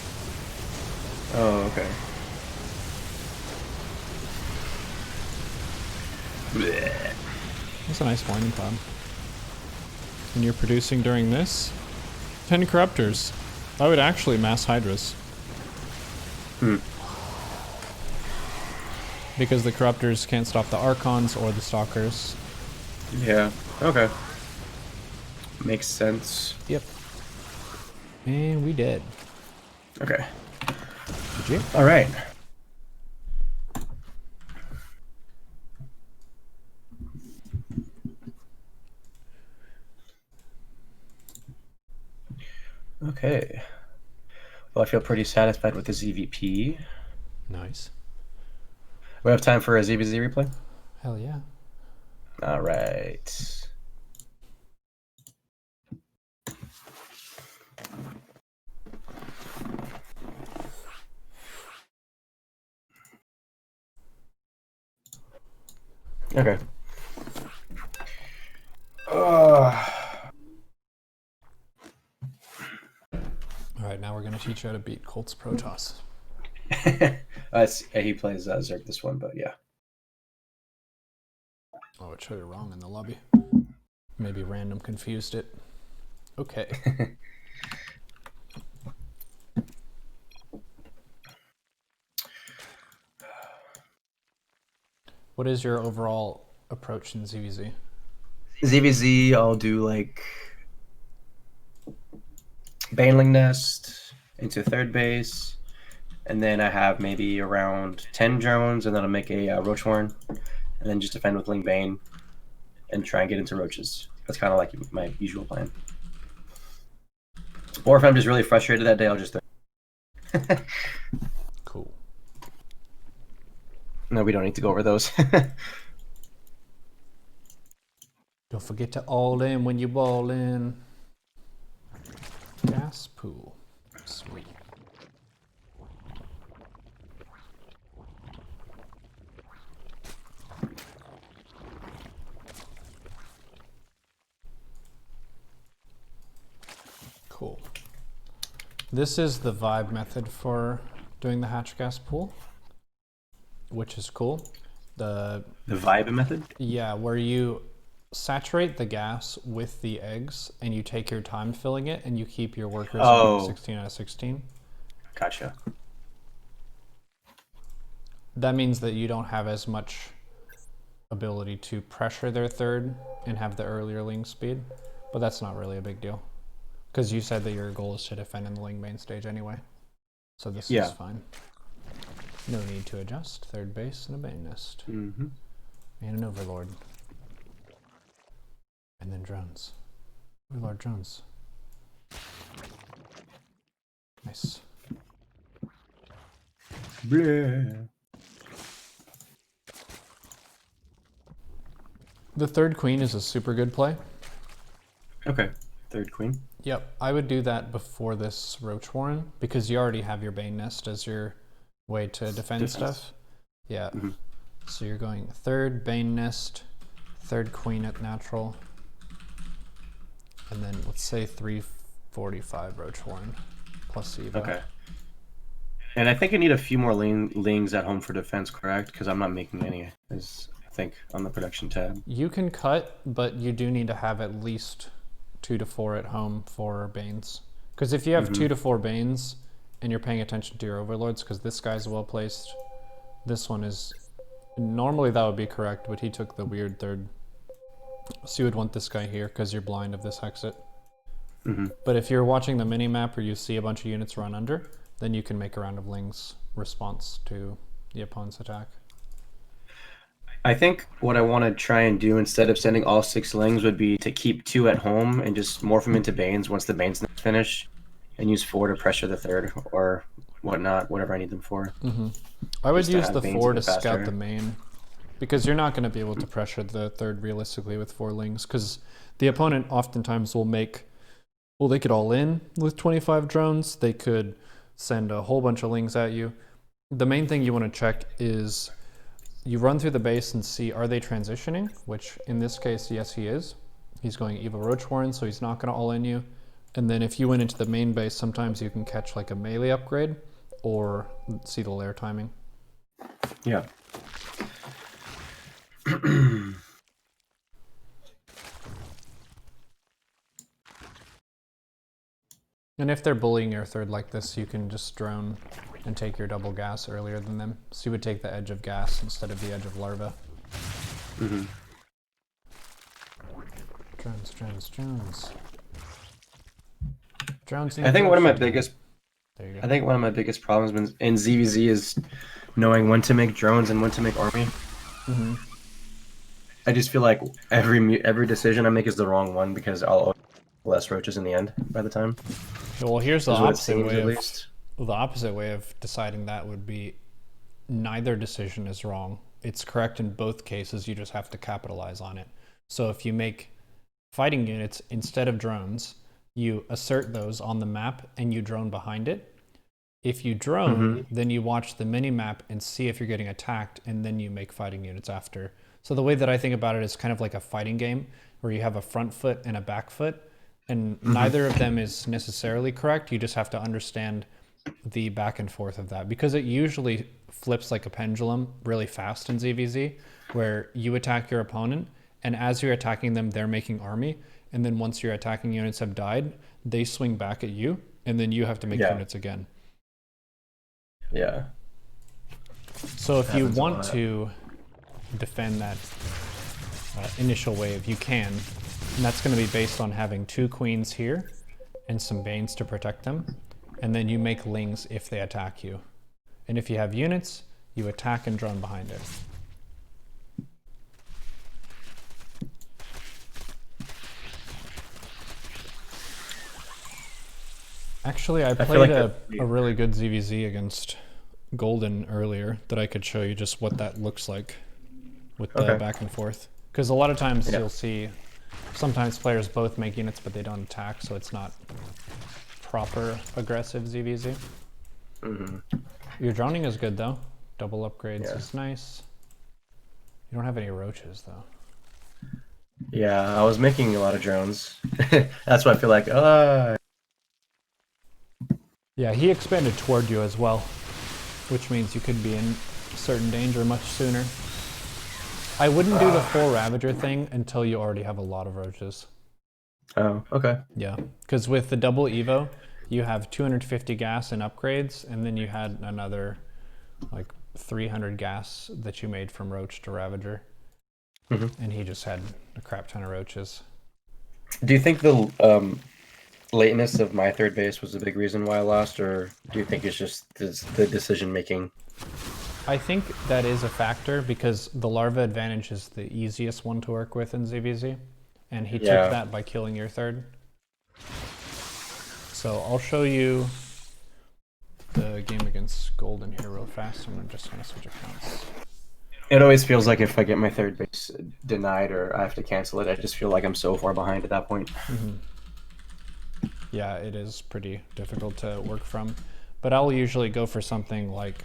Oh, okay. That's a nice flaming cloud. And you're producing during this? 10 Corruptors. I would actually mass Hydras. Because the Corruptors can't stop the Archons or the Stalkers. Yeah, okay. Makes sense. Yep. And we did. Okay. GG. Alright. Okay. Well, I feel pretty satisfied with the ZVP. Nice. We have time for a ZVZ replay? Hell yeah. Alright. Okay. Alright, now we're going to teach you how to beat Colt's Protoss. He plays Zerg this one, but yeah. Oh, it showed it wrong in the lobby. Maybe random confused it. Okay. What is your overall approach in ZVZ? ZVZ, I'll do like Baneling Nest into third base, and then I have maybe around 10 drones, and then I'll make a Roach Warren, and then just defend with Ling Bane and try and get into roaches. That's kind of like my usual plan. Or if I'm just really frustrated that day, I'll just Cool. No, we don't need to go over those. Don't forget to all in when you ball in. Gas pool. Sweet. Cool. This is the vibe method for doing the hatch gas pool, which is cool. The vibe method? Yeah, where you saturate the gas with the eggs and you take your time filling it and you keep your workers on 16 out of 16. Gotcha. That means that you don't have as much ability to pressure their third and have the earlier Ling speed, but that's not really a big deal. Because you said that your goal is to defend in the Ling main stage anyway. So this is fine. No need to adjust. Third base and a Bane Nest. Mm-hmm. And an Overlord. And then drones. Overlord drones. Nice. Bleh. The third queen is a super good play. Okay. Third queen. Yep, I would do that before this Roach Warren because you already have your Bane Nest as your way to defend stuff. Yeah. Mm-hmm. So you're going third Bane Nest, third queen at natural, and then let's say 345 Roach Warren plus Eva. Okay. And I think I need a few more lings at home for defense, correct? Because I'm not making any, as I think, on the production tab. You can cut, but you do need to have at least 2 to 4 at home for Banes. Because if you have 2 to 4 Banes and you're paying attention to your Overlords, because this guy's well placed, this one is, normally that would be correct, but he took the weird third. So you would want this guy here because you're blind of this exit. But if you're watching the mini map or you see a bunch of units run under, then you can make a round of Lings response to the opponent's attack. I think what I want to try and do instead of sending all 6 lings would be to keep 2 at home and just morph them into Banes once the Banes finish, and use 4 to pressure the third or whatnot, whatever I need them for. I would use the 4 to scout the main, because you're not going to be able to pressure the third realistically with 4 lings, because the opponent oftentimes will make, well, they could all in with 25 drones, they could send a whole bunch of lings at you. The main thing you want to check is you run through the base and see, are they transitioning? Which in this case, yes, he is. He's going Evil Roach Warren, so he's not going to all in you. And then if you went into the main base, sometimes you can catch like a melee upgrade or see the lair timing. Yeah. And if they're bullying your third like this, you can just drone and take your double gas earlier than them. So you would take the edge of gas instead of the edge of larva. Drones, drones, drones. Drones. I think one of my biggest problems in ZVZ is knowing when to make drones and when to make army. I just feel like every decision I make is the wrong one because I'll owe less roaches in the end by the time. Well, here's the opposite way the opposite way of deciding that would be neither decision is wrong. It's correct in both cases, you just have to capitalize on it. So if you make fighting units instead of drones, you assert those on the map and you drone behind it. If you drone, then you watch the mini map and see if you're getting attacked, and then you make fighting units after. So the way that I think about it is kind of like a fighting game where you have a front foot and a back foot, and neither of them is necessarily correct. You just have to understand the back and forth of that, because it usually flips like a pendulum really fast in ZVZ, where you attack your opponent, and as you're attacking them, they're making army, and then once your attacking units have died, they swing back at you, and then you have to make units again. Yeah. So if you want to defend that initial wave, you can. And that's going to be based on having 2 queens here and some banes to protect them. And then you make lings if they attack you. And if you have units, you attack and drone behind it. Actually, I played a really good ZVZ against Golden earlier that I could show you just what that looks like with the back and forth. Because a lot of times you'll see sometimes players both make units but they don't attack, so it's not proper aggressive ZVZ. Your droning is good though. Double upgrades is nice. You don't have any roaches though. Yeah, I was making a lot of drones. That's why I feel like, Yeah, he expanded toward you as well, which means you could be in certain danger much sooner. I wouldn't do the full Ravager thing until you already have a lot of roaches. Oh, okay. Yeah, because with the double Evo, you have 250 gas and upgrades, and then you had another like 300 gas that you made from Roach to Ravager. And he just had a crap ton of roaches. Do you think the lateness of my third base was a big reason why I lost, or do you think it's just the decision making? I think that is a factor because the larva advantage is the easiest one to work with in ZVZ, and he took that by killing your third. So I'll show you the game against Golden here real fast. I'm just gonna switch accounts. It always feels like if I get my third base denied or I have to cancel it, I just feel like I'm so far behind at that point. Yeah, it is pretty difficult to work from. But I'll usually go for something like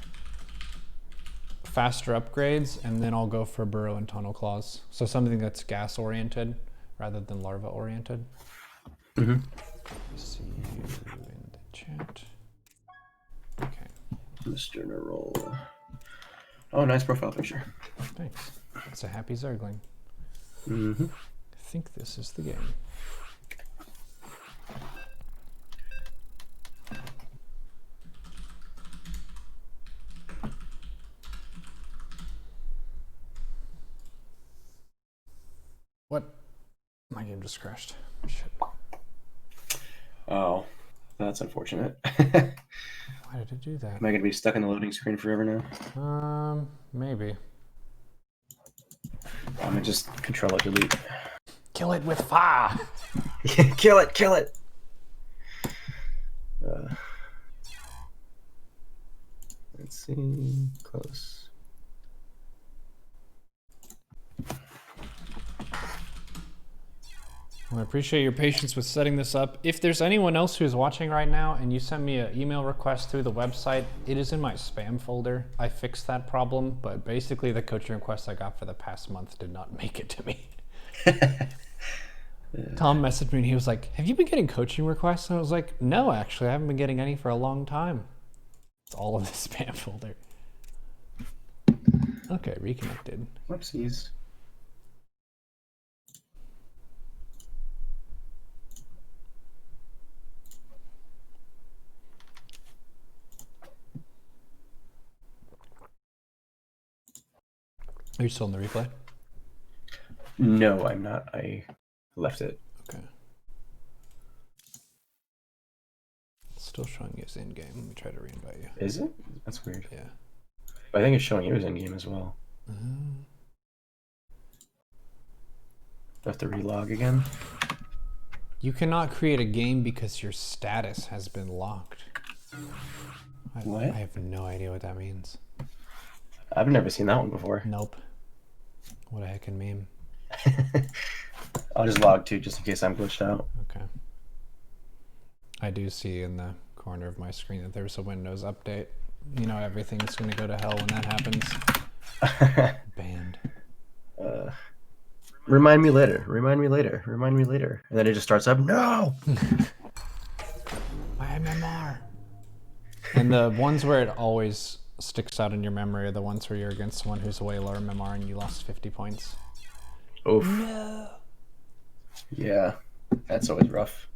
faster upgrades, and then I'll go for burrow and tunnel claws. So something that's gas oriented rather than larva oriented. See you in the chat. Okay. Mr. Nerol. Oh, nice profile picture. Thanks. It's a happy Zergling. I think this is the game. What? My game just crashed. Shit. Oh, that's unfortunate. Why did it do that? Am I going to be stuck in the loading screen forever now? Maybe. I'm going to just control it, delete. Kill it with fire! Kill it, kill it! Let's see, close. Well, I appreciate your patience with setting this up. If there's anyone else who's watching right now and you send me an email request through the website, it is in my spam folder. I fixed that problem, but basically the coaching request I got for the past month did not make it to me. Tom messaged me and he was like, have you been getting coaching requests? And I was like, no, actually, I haven't been getting any for a long time. It's all in the spam folder. Okay, reconnected. Whoopsies. Are you still in the replay? No, I'm not. I left it. Okay. It's still showing you as in-game. Let me try to re-invite you. Is it? That's weird. Yeah. But I think it's showing you as in-game as well. Do I have to relog again? You cannot create a game because your status has been locked. What? I have no idea what that means. I've never seen that one before. Nope. What a heckin' meme. I'll just log too, just in case I'm glitched out. Okay. I do see in the corner of my screen that there's a Windows update. You know, everything's going to go to hell when that happens. Banned. Remind me later. Remind me later. Remind me later. And then it just starts up. No! My MMR. And the ones where it always sticks out in your memory are the ones where you're against someone who's way lower MMR and you lost 50 points. Oof. No. Yeah, that's always rough.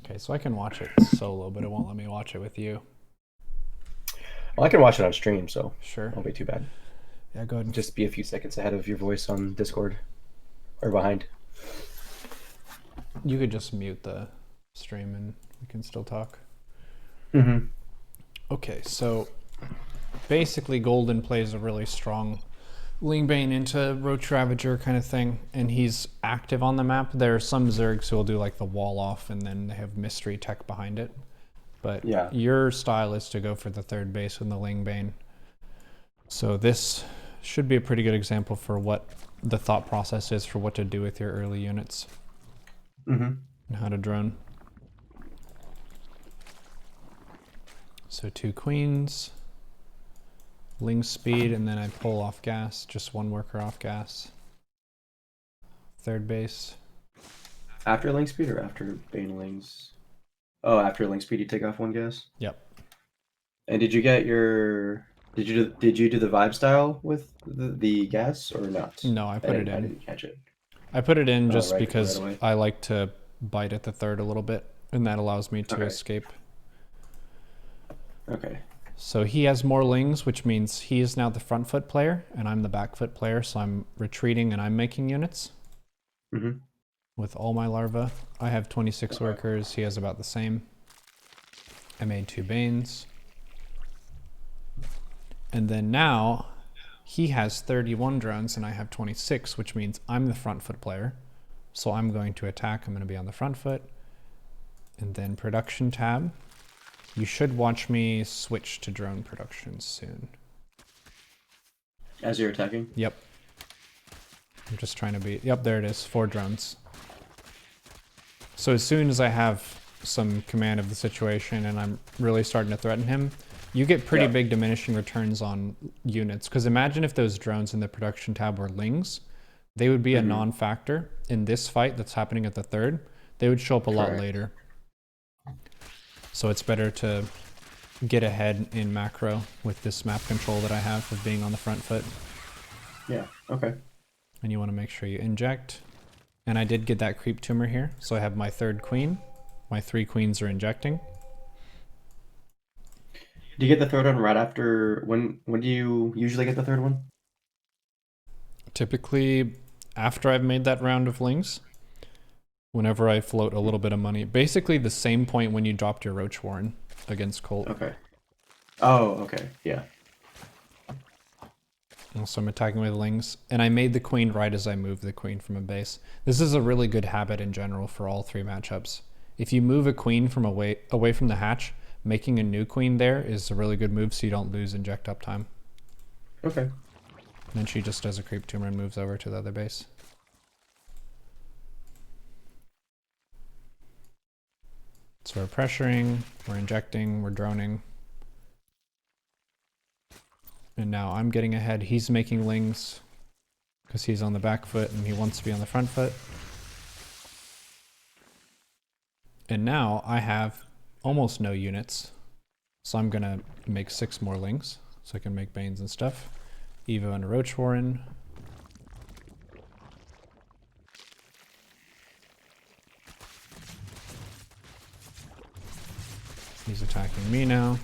Okay, so I can watch it solo, but it won't let me watch it with you. Well, I can watch it on stream, so Sure. won't be too bad. Yeah, go ahead. Just be a few seconds ahead of your voice on Discord or behind. You could just mute the stream and we can still talk. Mm-hmm. Okay, so basically Golden plays a really strong Lingbane into Roach Ravager kind of thing, and he's active on the map. There are some Zergs who will do like the wall off and then they have mystery tech behind it. But Yeah. your style is to go for the third base and the Lingbane. So this should be a pretty good example for what the thought process is for what to do with your early units. Mm-hmm. And how to drone. So 2 queens, Ling speed, and then I pull off gas, just 1 worker off gas. Third base. After link speed or after Banelings? Oh, after link speed, you take off 1 gas. Yep. And did you get your? Did you do the vibe style with the gas or not? No, I put it in. I didn't catch it. I put it in just right because away. I like to bite at the third a little bit, and that allows me to escape. Okay. So he has more lings, which means he is now the front foot player, and I'm the back foot player, so I'm retreating and I'm making units. Mm-hmm. With all my larvae. I have 26 workers, he has about the same. I made 2 Banes. And then now, he has 31 drones and I have 26, which means I'm the front foot player. So I'm going to attack, I'm going to be on the front foot. And then production tab. You should watch me switch to drone production soon. As you're attacking? Yep. I'm just trying to be, yep, there it is, 4 drones. So as soon as I have some command of the situation and I'm really starting to threaten him, you get pretty big diminishing returns on units. Because imagine if those drones in the production tab were lings, they would be a non-factor in this fight that's happening at the third. They would show up a lot later. So it's better to get ahead in macro with this map control that I have of being on the front foot. Yeah, okay. And you want to make sure you inject. And I did get that creep tumor here. So I have my 3rd queen. My 3 queens are injecting. Do you get the 3rd one right after, when do you usually get the 3rd one? Typically after I've made that round of lings, whenever I float a little bit of money. Basically the same point when you dropped your Roach Warren against Colt. Okay. Oh, okay, yeah. So I'm attacking with lings, and I made the queen right as I moved the queen from a base. This is a really good habit in general for all 3 matchups. If you move a queen from away from the hatch, making a new queen there is a really good move so you don't lose inject uptime. Okay. And then she just does a creep tumor and moves over to the other base. So we're pressuring, we're injecting, we're droning. And now I'm getting ahead. He's making lings because he's on the back foot and he wants to be on the front foot. And now I have almost no units. So I'm going to make 6 more lings so I can make Banes and stuff. Evo and a Roach Warren. He's attacking me now.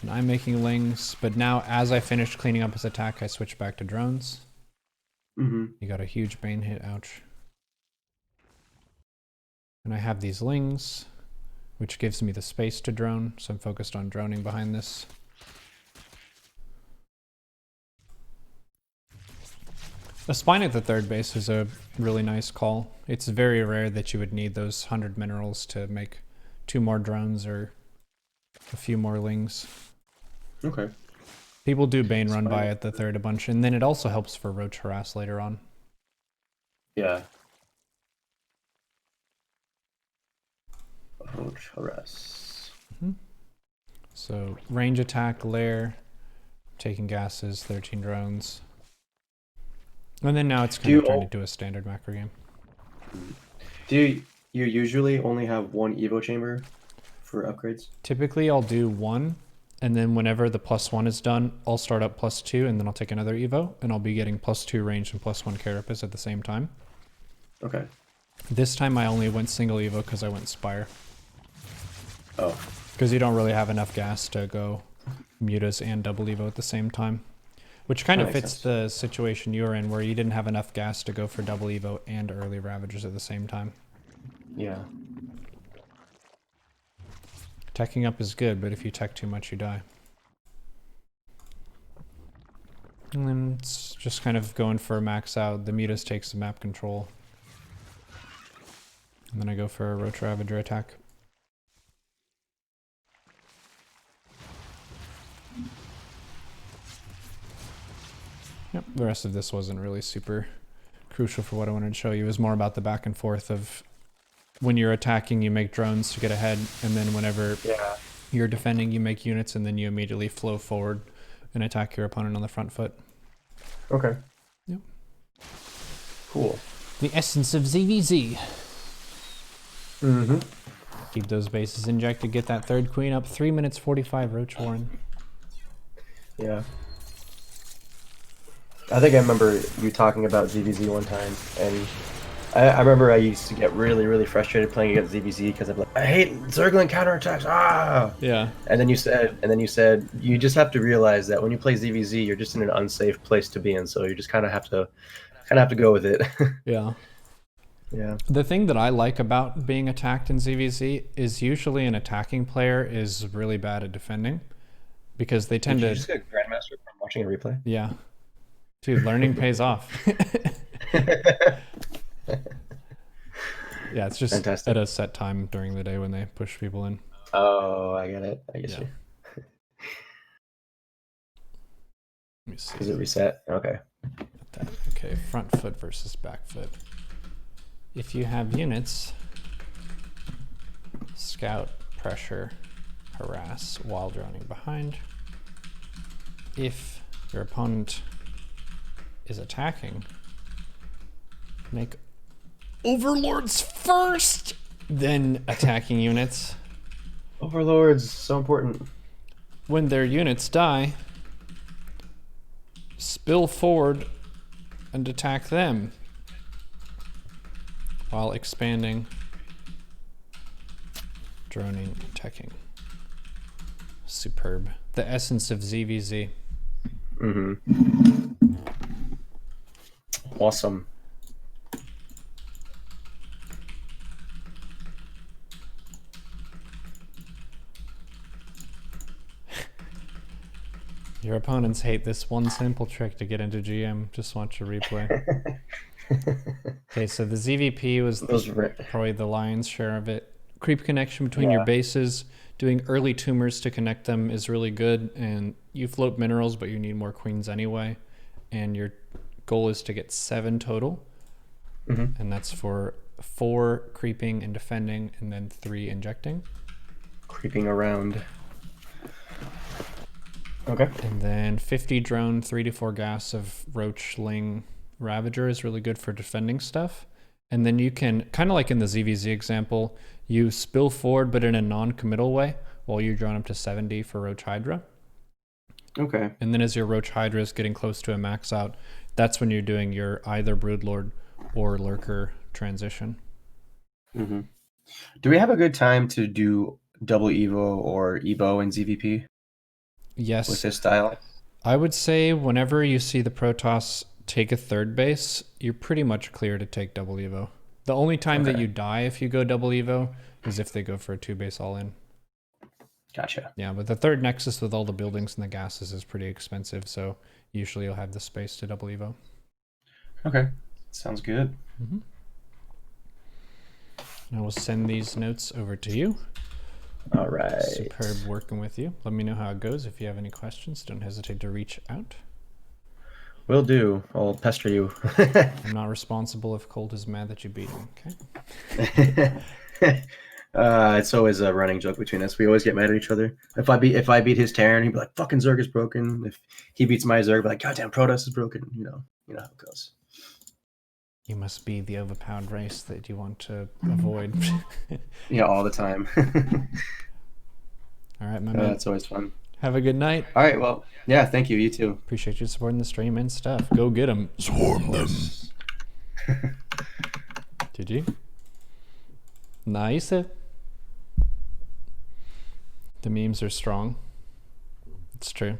And I'm making lings, but now as I finish cleaning up his attack, I switch back to drones. You got a huge Bane hit, ouch. And I have these lings, which gives me the space to drone, so I'm focused on droning behind this. A spine at the third base is a really nice call. It's very rare that you would need those 100 minerals to make 2 more drones or a few more lings. Okay. People do Bane run by at the third a bunch, and then it also helps for Roach Harass later on. Yeah. Roach Harass. So range attack, lair, taking gases, 13 drones. And then now it's kind of turned into a standard macro game. Do you usually only have 1 Evo chamber for upgrades? Typically I'll do 1, and then whenever the +1 is done, I'll start up +2, and then I'll take another Evo, and I'll be getting +2 range and +1 carapace at the same time. Okay. This time I only went single evo because I went Spire. Oh. Because you don't really have enough gas to go mutas and double evo at the same time. Which kind of fits the situation you were in, where you didn't have enough gas to go for double evo and early Ravagers at the same time. Yeah. Teching up is good, but if you tech too much, you die. And then it's just kind of going for a max out. The mutas takes the map control. And then I go for a Roach Ravager attack. Yep, the rest of this wasn't really super crucial for what I wanted to show you. It was more about the back and forth of when you're attacking, you make drones to get ahead, and then whenever you're defending, you make units, and then you immediately flow forward and attack your opponent on the front foot. Okay. Yep. Cool. The essence of ZVZ. Mm-hmm. Keep those bases injected, get that third queen up. 3 minutes 45, Roach Warren. Yeah. I think I remember you talking about ZVZ one time, and I remember I used to get really, really frustrated playing against ZVZ because I'm like, I hate Zergling counterattacks. Ah. Yeah. And then you said you just have to realize that when you play ZVZ, you're just in an unsafe place to be in, so you just kind of have to go with it. Yeah. Yeah. The thing that I like about being attacked in ZVZ is usually an attacking player is really bad at defending, because they tend to. Did you just get Grandmaster from watching a replay? Yeah. Dude, learning pays off. Yeah, it's just fantastic. At a set time during the day when they push people in. Oh, I get it. I get you. Let me see. Is it reset? Okay. Okay, front foot versus back foot. If you have units, scout, pressure, harass while droning behind. If your opponent is attacking, make overlords first, then attacking units. Overlords, so important. When their units die, spill forward and attack them while expanding, droning, attacking. Superb. The essence of ZVZ. Mm-hmm. Awesome. Your opponents hate this one simple trick to get into GM. Just watch a replay. Okay, so the ZVP was probably the lion's share of it. Creep connection between your bases. Doing early tumors to connect them is really good, and you float minerals, but you need more queens anyway. And your goal is to get 7 total, and that's for 4 creeping and defending, and then 3 injecting. Creeping around. Okay. And then 50 drone, 3 to 4 gas of Roach, Ling, Ravager is really good for defending stuff. And then you can, kind of like in the ZVZ example, you spill forward but in a non-committal way while you're drawn up to 70 for Roach Hydra. Okay. And then as your Roach Hydra is getting close to a max out, that's when you're doing your either Broodlord or Lurker transition. Mm-hmm. Do we have a good time to do double Evo or Evo in ZVP? Yes. With this style? I would say whenever you see the Protoss take a third base, you're pretty much clear to take double Evo. The only time that you die if you go double Evo is if they go for a 2 base all in. Gotcha. Yeah, but the third Nexus with all the buildings and the gases is pretty expensive, so usually you'll have the space to double Evo. Okay, sounds good. I will send these notes over to you. All right. Superb working with you. Let me know how it goes. If you have any questions, don't hesitate to reach out. Will do. I'll pester you. I'm not responsible if Colt is mad that you beat him, okay? It's always a running joke between us. We always get mad at each other. If I beat his Terran, he'd be like, "Fucking Zerg is broken." If he beats my Zerg, I'd be like, "Goddamn, Protoss is broken." You know how it goes. You must be the overpowered race that you want to avoid. Yeah, all the time. All right, my man. That's always fun. Have a good night. All right, well, yeah, thank you. You too. Appreciate you supporting the stream and stuff. Go get them. Swarm them. Did you? Nice. The memes are strong. It's true.